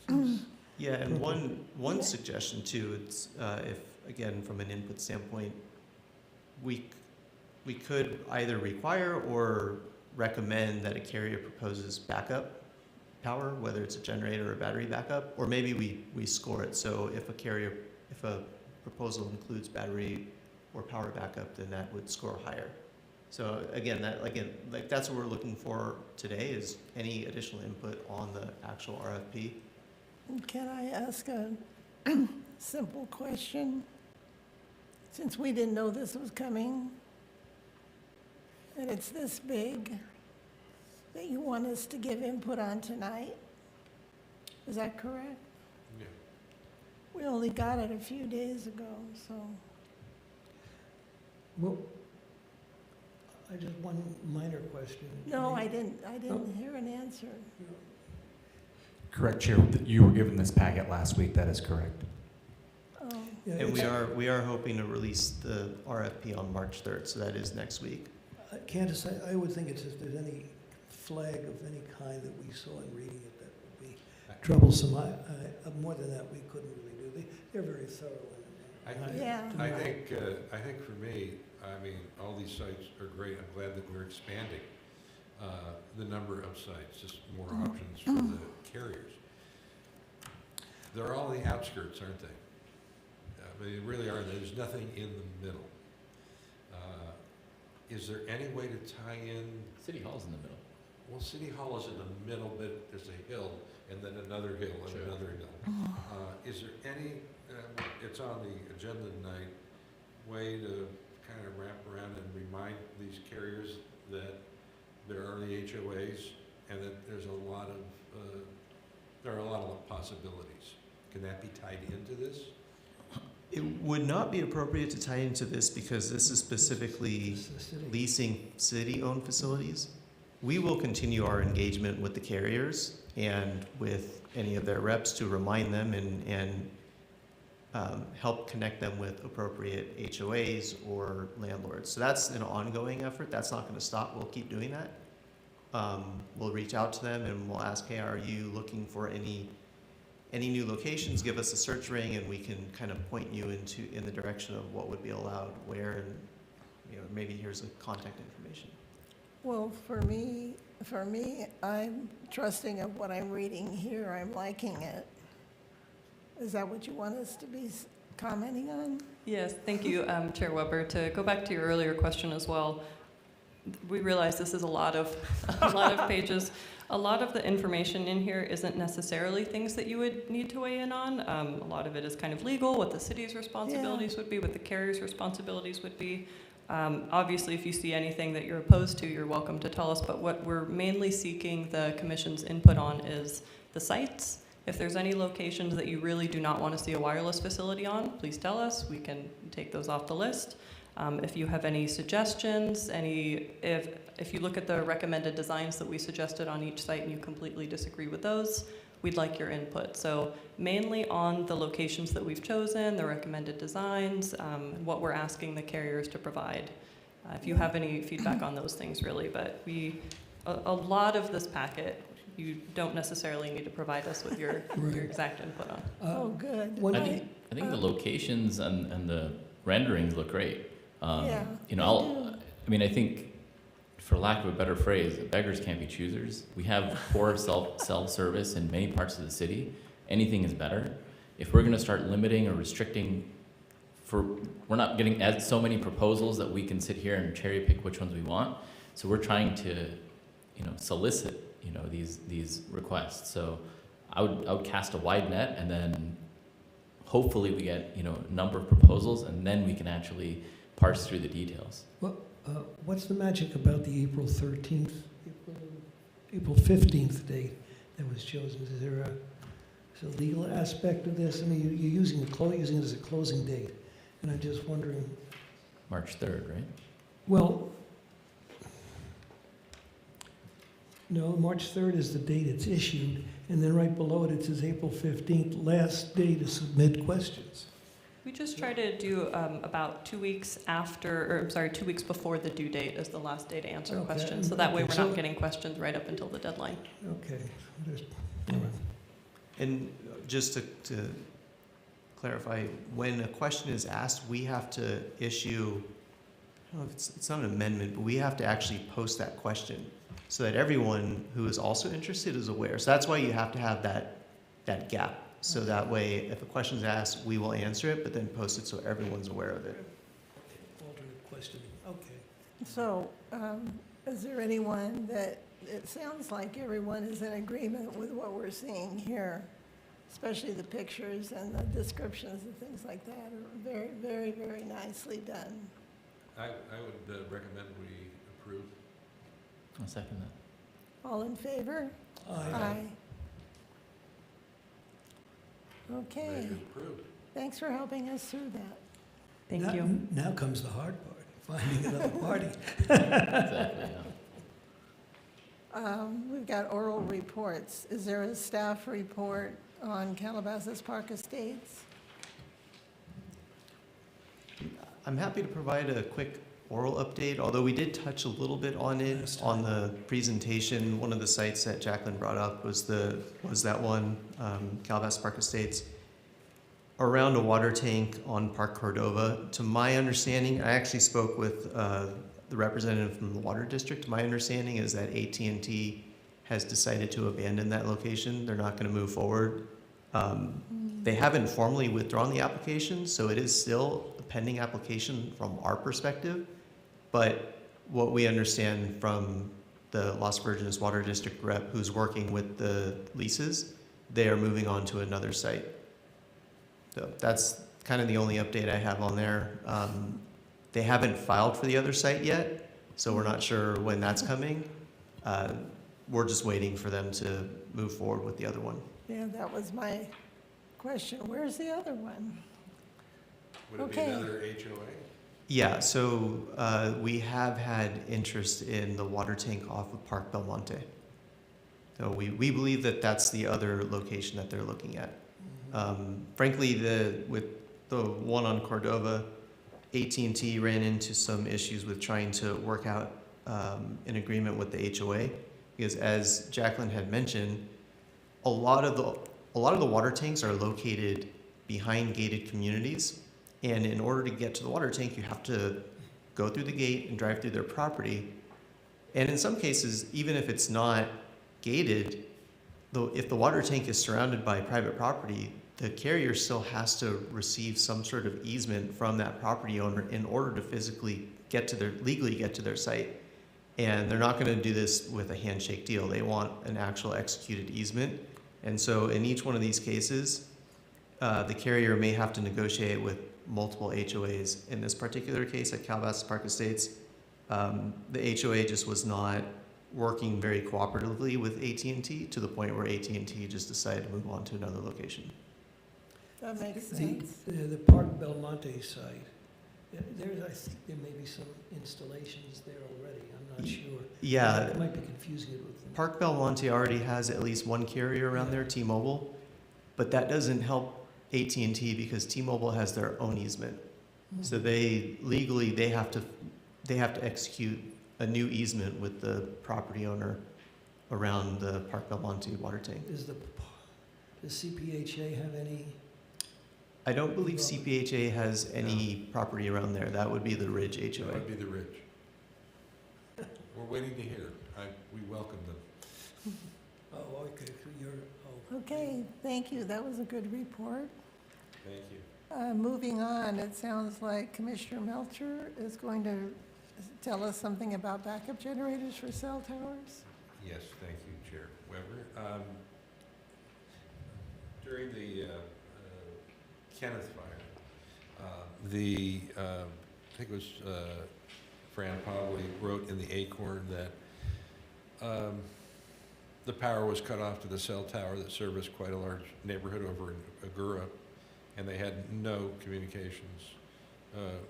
Seems Yeah, and one suggestion too, it's if, again, from an input standpoint, we could either require or recommend that a carrier proposes backup power, whether it's a generator or a battery backup, or maybe we score it. So if a proposal includes battery or power backup, then that would score higher. So again, that's what we're looking for today, is any additional input on the actual RFP. Can I ask a simple question? Since we didn't know this was coming, and it's this big, that you want us to give input on tonight? Is that correct? Yeah. We only got it a few days ago, so. well, I just one minor question. No, I didn't hear an answer. Correct, Chair. You were given this packet last week. That is correct. Oh, Yeah, And it's- we are hoping to release the RFP on March 3rd, so that is next week. Candace, I would think it's if there's any flag of any kind that we saw in reading it that would be troublesome. More than that, we couldn't really do. They're very thorough. Yeah. I think for me, I mean, all these sites are great. I'm glad that we're expanding the number of sites, just more options for the carriers. They're all the outskirts, aren't they? They really are. There's nothing in the middle. Is there any way to tie in? City Hall's in the middle. Well, City Hall is in the middle, but there's a hill and then another hill and Sure. another hill. Is there any, it's on the agenda tonight, way to kind of wrap around and remind these carriers that there are the HOAs and that there's a lot of, there are a lot of possibilities. Can that be tied into this? It would not be appropriate to tie into this because this is specifically It's the city. leasing city-owned facilities. We will continue our engagement with the carriers and with any of their reps to remind them and help connect them with appropriate HOAs or landlords. So that's an ongoing effort. That's not going to stop. We'll keep doing that. We'll reach out to them and we'll ask, hey, are you looking for any new locations? Give us a search ring and we can kind of point you in the direction of what would be allowed where, and maybe here's a contact information. Well, for me, I'm trusting of what I'm reading here. I'm liking it. Is that what you want us to be commenting on? Yes, thank you, Chair Weber. To go back to your earlier question as well, we realize this is a lot of pages. A lot of the information in here isn't necessarily things that you would need to weigh in on. A lot of it is kind of legal, what the city's responsibilities would be, what the carrier's responsibilities would be. Obviously, if you see anything that you're opposed to, you're welcome to tell us, but what we're mainly seeking the commission's input on is the sites. If there's any locations that you really do not want to see a wireless facility on, please tell us. We can take those off the list. If you have any suggestions, if you look at the recommended designs that we suggested on each site and you completely disagree with those, we'd like your input. So mainly on the locations that we've chosen, the recommended designs, what we're asking the carriers to provide. If you have any feedback on those things, really, but a lot of this packet, you don't necessarily need to provide us with your exact input on. Oh, good. I think the locations and the renderings look great. Yeah, I think for lack of a better phrase, beggars can't be choosers. We have poor self-service in many parts of the city. Anything is better. If we're going to start limiting or restricting, we're not getting so many proposals that we can sit here and cherry pick which ones we want. So we're trying to, solicit, these requests. So I would cast a wide net, and then hopefully we get, a number of proposals, and then we can actually parse through the details. Well, what's the magic about the April 13th, April 15th date that was chosen? Is there a legal aspect of this? I mean, you're using using it as a closing date, and I'm just wondering. March 3rd, right? Well, no, March 3rd is the date it's issued, and then right below it says April 15th, last day to submit questions. We just try to do about 2 weeks after, or I'm sorry, 2 weeks before the due date as the last day to answer Okay. questions. So that way Okay, we're not getting questions right up until the deadline. Okay. All right. And just to clarify, when a question is asked, we have to issue, I don't know if it's not an amendment, but we have to actually post that question so that everyone who is also interested is aware. So that's why you have to have that gap. So that way, if a question is asked, we will answer it, but then post it so everyone's aware of it. Alternate question. Okay. So, is there anyone that, it sounds like everyone is in agreement with what we're seeing here, especially the pictures and the descriptions and things like that are very, very, very nicely done. I would recommend we approve. I'll second that. All in favor? Aye. Okay, Very good, approved. thanks for helping us through that. Thank you. Now comes the hard part, finding another party. Exactly, yeah. We've got oral reports. Is there a staff report on Calabasas Park Estates? I'm happy to provide a quick oral update, although we did touch a little bit on it on the presentation. One of the sites that Jacqueline brought up was that one, Calabasas Park Estates, around a water tank on Park Cordova. To my understanding, I actually spoke with the representative from the Water District. My understanding is that AT&T has decided to abandon that location. They're not going to move forward. They haven't formally withdrawn the application, so it is still a pending application from our perspective. But what we understand from the Las Virgenes Water District rep who's working with the leases, they are moving on to another site. So that's kind of the only update I have on there. They haven't filed for the other site yet, so we're not sure when that's coming. We're just waiting for them to move forward with the other one. Yeah, that was my question. Where's the other one? Would it be Okay. another HOA? Yeah, so we have had interest in the water tank off of Park Belmonte. So we believe that that's the other location that they're looking at. Frankly, with the one on Cordova, AT&T ran into some issues with trying to work out an agreement with the HOA, because as Jacqueline had mentioned, a lot of the water tanks are located behind gated communities. And in order to get to the water tank, you have to go through the gate and drive through their property. And in some cases, even if it's not gated, if the water tank is surrounded by private property, the carrier still has to receive some sort of easement from that property owner in order to physically legally get to their site. And they're not going to do this with a handshake deal. They want an actual executed easement. And so in each one of these cases, the carrier may have to negotiate with multiple HOAs. In this particular case at Calabasas Park Estates, the HOA just was not working very cooperatively with AT&T to the point where AT&T just decided to move on to another location. That makes sense. The Park Belmonte site, I think there may be some installations there already. I'm not sure. Yeah. I might be confusing it with them. Park Belmonte already has at least one carrier around there, T-Mobile, but that doesn't help AT&T because T-Mobile has their own easement. So they have to execute a new easement with the property owner around the Park Belmonte water tank. Does CPHA have any? I don't believe CPHA has any property around there. That would be the Ridge HOA. That would be the Ridge. We're waiting to hear. We welcome them. Oh, okay, so you're, oh. Okay, thank you. That was a good report. Thank you. Moving on, it sounds like Commissioner Melcher is going to tell us something about backup generators for cell towers. Yes, thank you, Chair Weber. During the Kenneth fire, I think it was Fran probably wrote in the Acorn that the power was cut off to the cell tower that serviced quite a large neighborhood over in Agoura, and they had no communications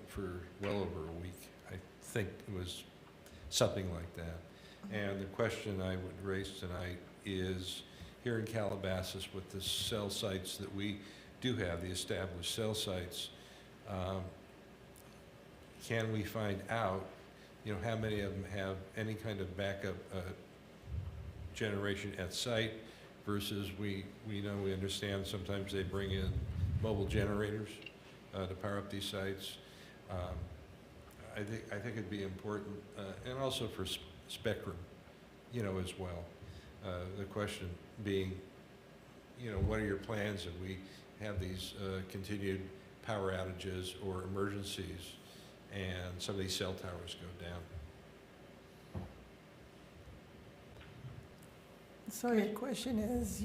for well over a week. I think it was something like that. And the question I would raise tonight is, here in Calabasas with the cell sites that we do have, the established cell sites, can we find out, how many of them have any kind of backup generation at site versus we understand sometimes they bring in mobile generators to power up these sites. I think it'd be important, and also for spectrum, as well. The question being, what are your plans if we have these continued power outages or emergencies and some of these cell towers go down? So your question is,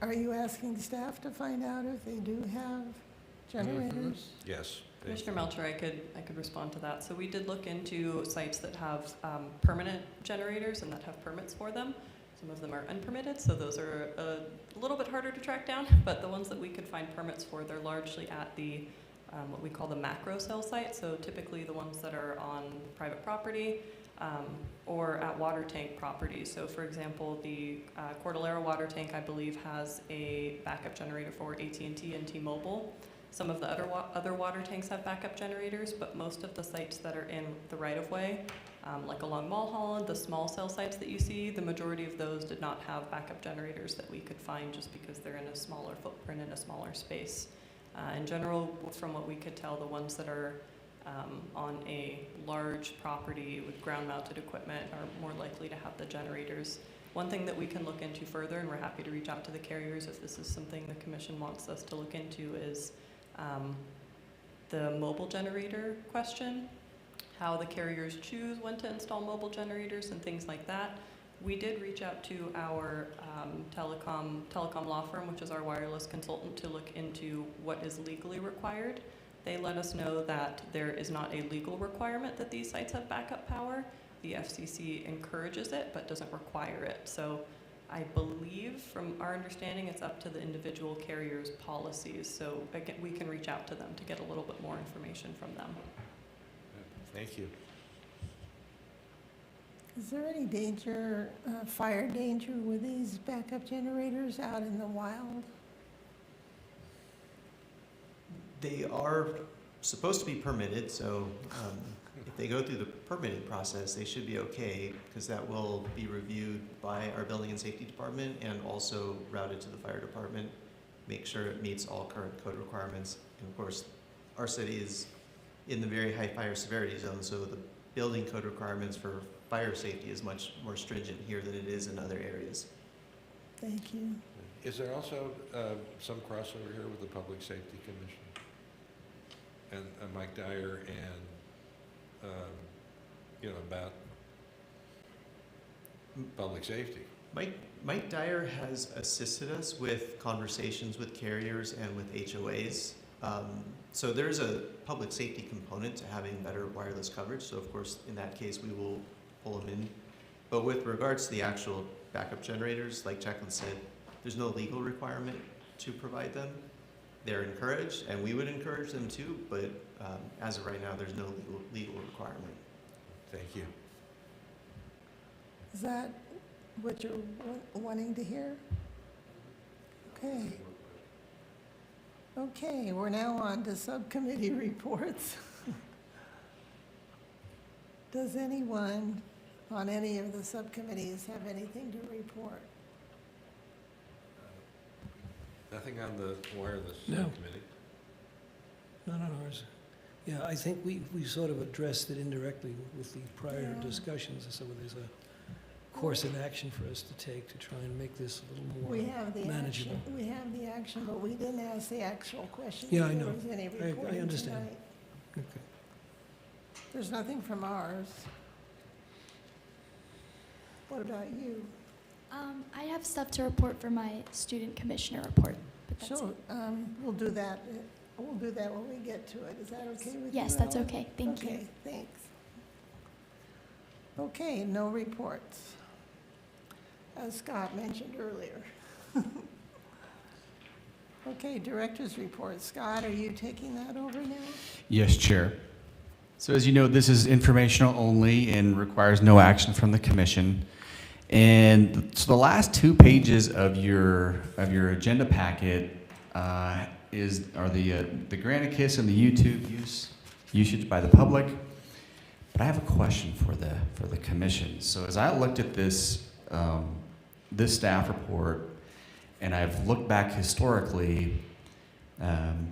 are you asking staff to find out if they do have generators? Yes. Commissioner Melcher, I could respond to that. So we did look into sites that have permanent generators and that have permits for them. Some of them are unpermitted, so those are a little bit harder to track down, but the ones that we could find permits for, they're largely at the what we call the macro cell site, so typically the ones that are on private property or at water tank properties. So for example, the Cordillera water tank, I believe, has a backup generator for AT&T and T-Mobile. Some of the other water tanks have backup generators, but most of the sites that are in the right-of-way, like along Mulholland, the small cell sites that you see, the majority of those did not have backup generators that we could find just because they're in a smaller footprint in a smaller space. In general, from what we could tell, the ones that are on a large property with ground-mounted equipment are more likely to have the generators. One thing that we can look into further, and we're happy to reach out to the carriers if this is something the commission wants us to look into, is the mobile generator question, how the carriers choose when to install mobile generators and things like that. We did reach out to our telecom law firm, which is our wireless consultant, to look into what is legally required. They let us know that there is not a legal requirement that these sites have backup power. The FCC encourages it, but doesn't require it. So I believe, from our understanding, it's up to the individual carrier's policies. So again, we can reach out to them to get a little bit more information from them. Thank you. Is there any danger, fire danger with these backup generators out in the wild? They are supposed to be permitted, so if they go through the permitting process, they should be okay, because that will be reviewed by our building and safety department and also routed to the fire department, make sure it meets all current code requirements. And of course, our city is in the very high fire severity zone, so the building code requirements for fire safety is much more stringent here than it is in other areas. Thank you. Is there also some crossover here with the Public Safety Commission? And Mike Dyer and, about public safety? Mike Dyer has assisted us with conversations with carriers and with HOAs. So there's a public safety component to having better wireless coverage. So of course, in that case, we will pull them in. But with regards to the actual backup generators, like Jacqueline said, there's no legal requirement to provide them. They're encouraged, and we would encourage them too, but as of right now, there's no legal requirement. Thank you. Is that what you're wanting to hear? Okay. Okay, we're now on to subcommittee reports. Does anyone on any of the subcommittees have anything to report? Nothing on the wireless No. subcommittee? None on ours. Yeah, I think we sort of addressed it indirectly with the prior Yeah. discussions, so there's a course of action for us to take to try and make this a little We more have the manageable. action, we have the action, but we didn't ask the actual question. Yeah, I if know. there was any I reporting understand. tonight. Okay. There's nothing from ours. What about you? I have stuff to report for my student commissioner report, but that's So, it. we'll do that, we'll do that when we get to it. Is that okay with you, Yes, that's Ellen? okay. Thank you. Okay, thanks. Okay, no reports, as Scott mentioned earlier. Okay, director's report. Scott, are you taking that over now? Yes, Chair. So as you know, this is informational only and requires no action from the commission. And so the last 2 pages of your agenda packet are the Granicus and the YouTube usage by the public. But I have a question for the commission. So as I looked at this staff report, and I've looked back historically,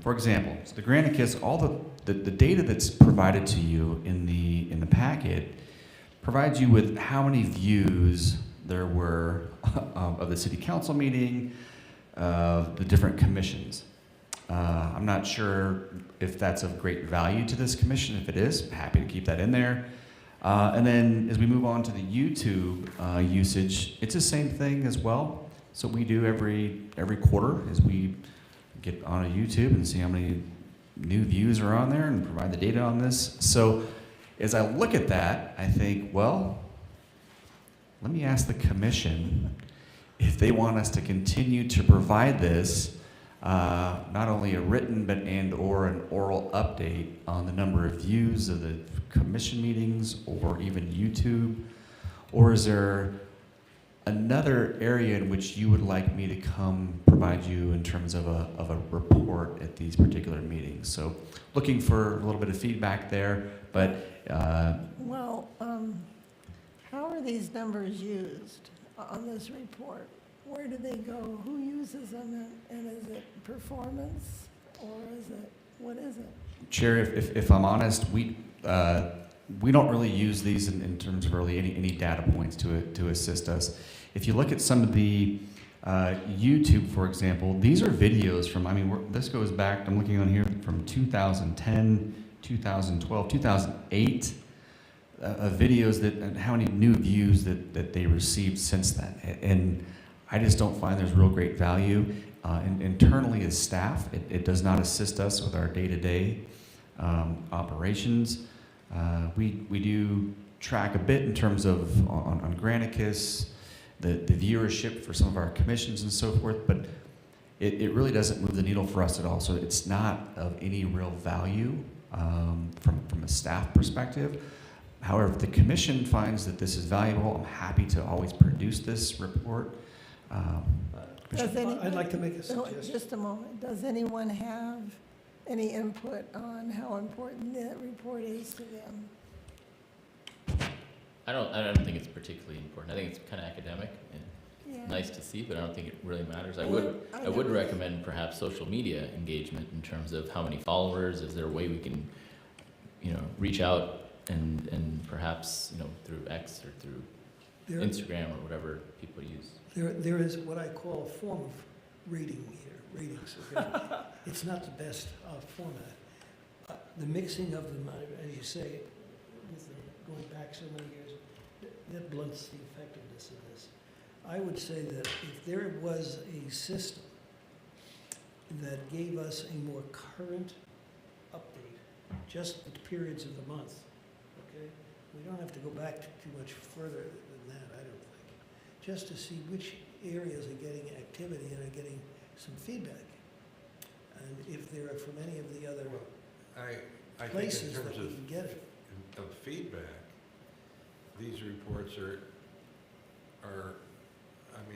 for example, so the Granicus, all the data that's provided to you in the packet provides you with how many views there were of the city council meeting, of the different commissions. I'm not sure if that's of great value to this commission. If it is, I'm happy to keep that in there. And then as we move on to the YouTube usage, it's the same thing as well. So we do every quarter as we get on a YouTube and see how many new views are on there and provide the data on this. So as I look at that, I think, well, let me ask the commission if they want us to continue to provide this, not only a written but or an oral update on the number of views of the commission meetings or even YouTube, or is there another area in which you would like me to come provide you in terms of a report at these particular meetings? So looking for a little bit of feedback there, but Well, how are these numbers used on this report? Where do they go? Who uses them? And is it performance or is it, what is it? Chair, if I'm honest, we don't really use these in terms of really any data points to assist us. If you look at some of the YouTube, for example, these are videos from, this goes back, I'm looking on here, from 2010, 2012, 2008, videos and how many new views that they received since then. And I just don't find there's real great value. Internally as staff, it does not assist us with our day-to-day operations. We do track a bit in terms of on Granicus, the viewership for some of our commissions and so forth, but it really doesn't move the needle for us at all. So it's not of any real value from a staff perspective. However, if the commission finds that this is valuable, I'm happy to always produce this report. I'd like to make a suggestion. Just a moment. Does anyone have any input on how important that report is to them? I don't think it's particularly important. I think it's kind of academic and Yeah. nice to see, but I don't think it really matters. I Well, would recommend perhaps social media engagement in terms of how many followers. Is there a way we can, reach out and perhaps through X or through There- Instagram or whatever people use. There is what I call a form of rating here, ratings. Okay? It's not the best format. The mixing of them, as you say, going back so many years, that blunts the effectiveness of this. I would say that if there was a system that gave us a more current update, just the periods of the month, okay? We don't have to go back too much further than that, I don't think. Just to see which areas are getting activity and are getting some feedback. And if there are from any of the other I think in places that terms we can get it. of feedback, these reports are,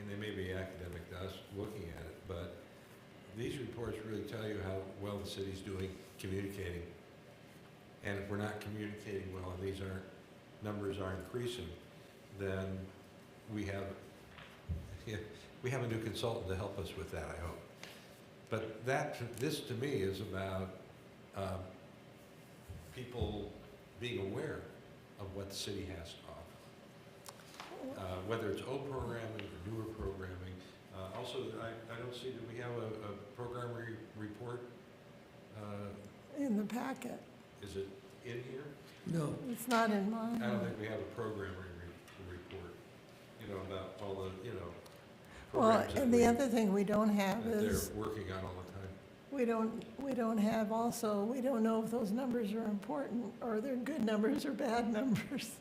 they may be academic to us looking at it, but these reports really tell you how well the city's doing communicating. And if we're not communicating well and numbers are increasing, then we have a new consultant to help us with that, I hope. But this to me is about people being aware of what the city has to offer. Whether it's old programming or newer programming. Also, I don't see, do we have a program report? In the packet. Is it in here? No. It's not in mine. I don't think we have a programming report, about all the, Well, programs that and the other thing we don't have that is, they're working on all the time. we don't have also, we don't know if those numbers are important, or they're good numbers or bad numbers.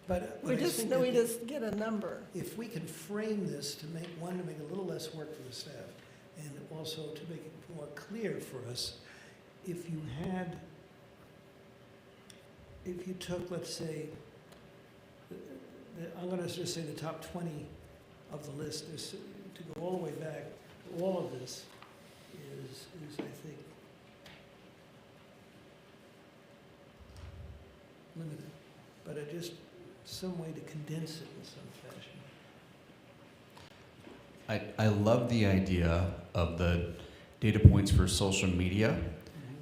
But We I just, think no, that we just get a number. if we can frame this to make a little less work for the staff, and also to make it more clear for us, if you took, let's say, I'm gonna just say the top 20 of the list, is, to go all the way back, all of this is I think, limited. But some way to condense it in some fashion. I love the idea of the data points for social media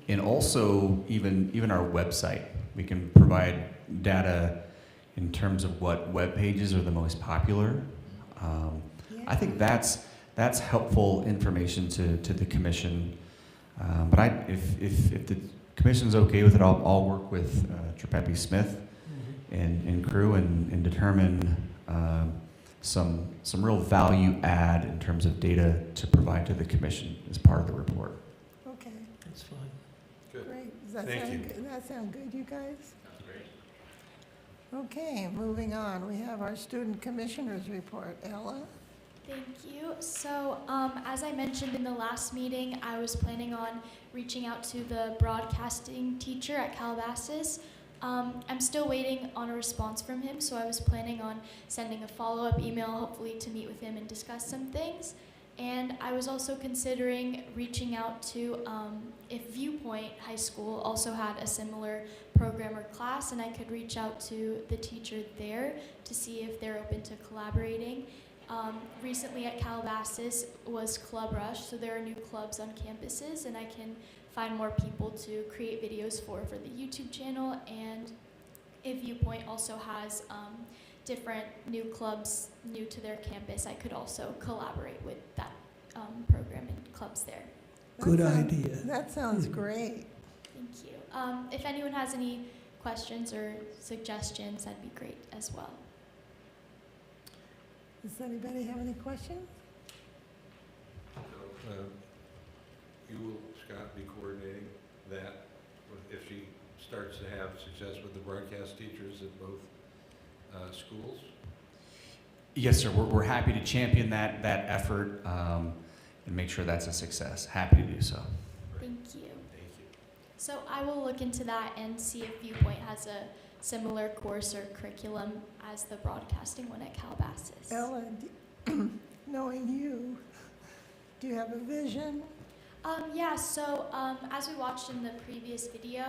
and also even our website. We can provide data in terms of what web pages are the most popular. I think that's helpful information to the commission. But if the commission's okay with it, I'll work with Trepepi Smith and crew and determine some real value add in terms of data to provide to the commission as part of the report. Okay, That's fine. Good. great. Does that Thank sound you. good? Does that sound good, you guys? That's great. Okay, moving on. We have our student commissioners report. Ella? Thank you. So, as I mentioned in the last meeting, I was planning on reaching out to the broadcasting teacher at Calabasas. I'm still waiting on a response from him, so I was planning on sending a follow-up email, hopefully to meet with him and discuss some things. And I was also considering reaching out to if Viewpoint High School also had a similar program or class, and I could reach out to the teacher there to see if they're open to collaborating. Recently at Calabasas was Club Rush, so there are new clubs on campuses, and I can find more people to create videos for the YouTube channel. And if Viewpoint also has different new clubs new to their campus, I could also collaborate with that program and clubs there. Good idea. That sounds great. Thank you. If anyone has any questions or suggestions, that'd be great as well. Does anybody have any questions? So, you will, Scott, be coordinating that if she starts to have success with the broadcast teachers at both schools? Yes, sir. We're happy to champion that effort and make sure that's a success. Happy to do so. Thank you. Thank you. So I will look into that and see if Viewpoint has a similar course or curriculum as the broadcasting one at Calabasas. Ella, knowing you, do you have a vision? Yeah, so as we watched in the previous video,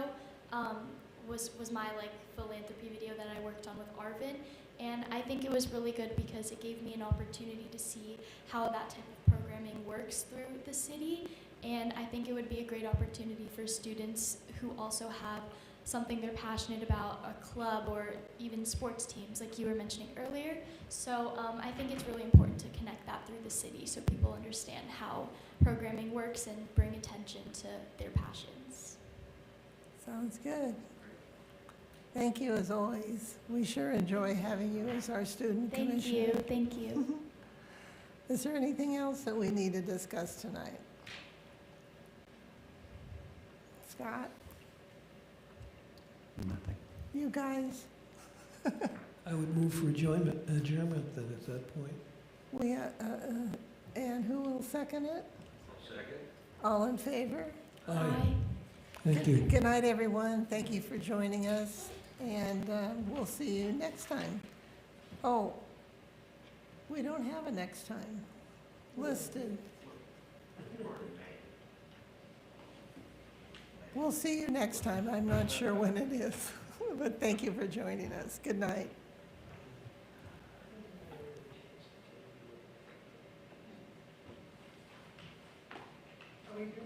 was my philanthropy video that I worked on with Arvin, and I think it was really good because it gave me an opportunity to see how that type of programming works through the city, and I think it would be a great opportunity for students who also have something they're passionate about, a club or even sports teams like you were mentioning earlier. So I think it's really important to connect that through the city so people understand how programming works and bring attention to their passions. Sounds good. Thank you as always. We sure enjoy having you as our student commissioner. Thank you. Is there anything else that we need to discuss tonight? Scott? Nothing. You guys? I would move for adjournment then at that point. And who will second it? Second. All in favor? Aye. Thank you. Good night, everyone. Thank you for joining us, and we'll see you next time. Oh, we don't have a next time listed. We'll see you next time. I'm not sure when it is, but thank you for joining us. Good night. Are we good?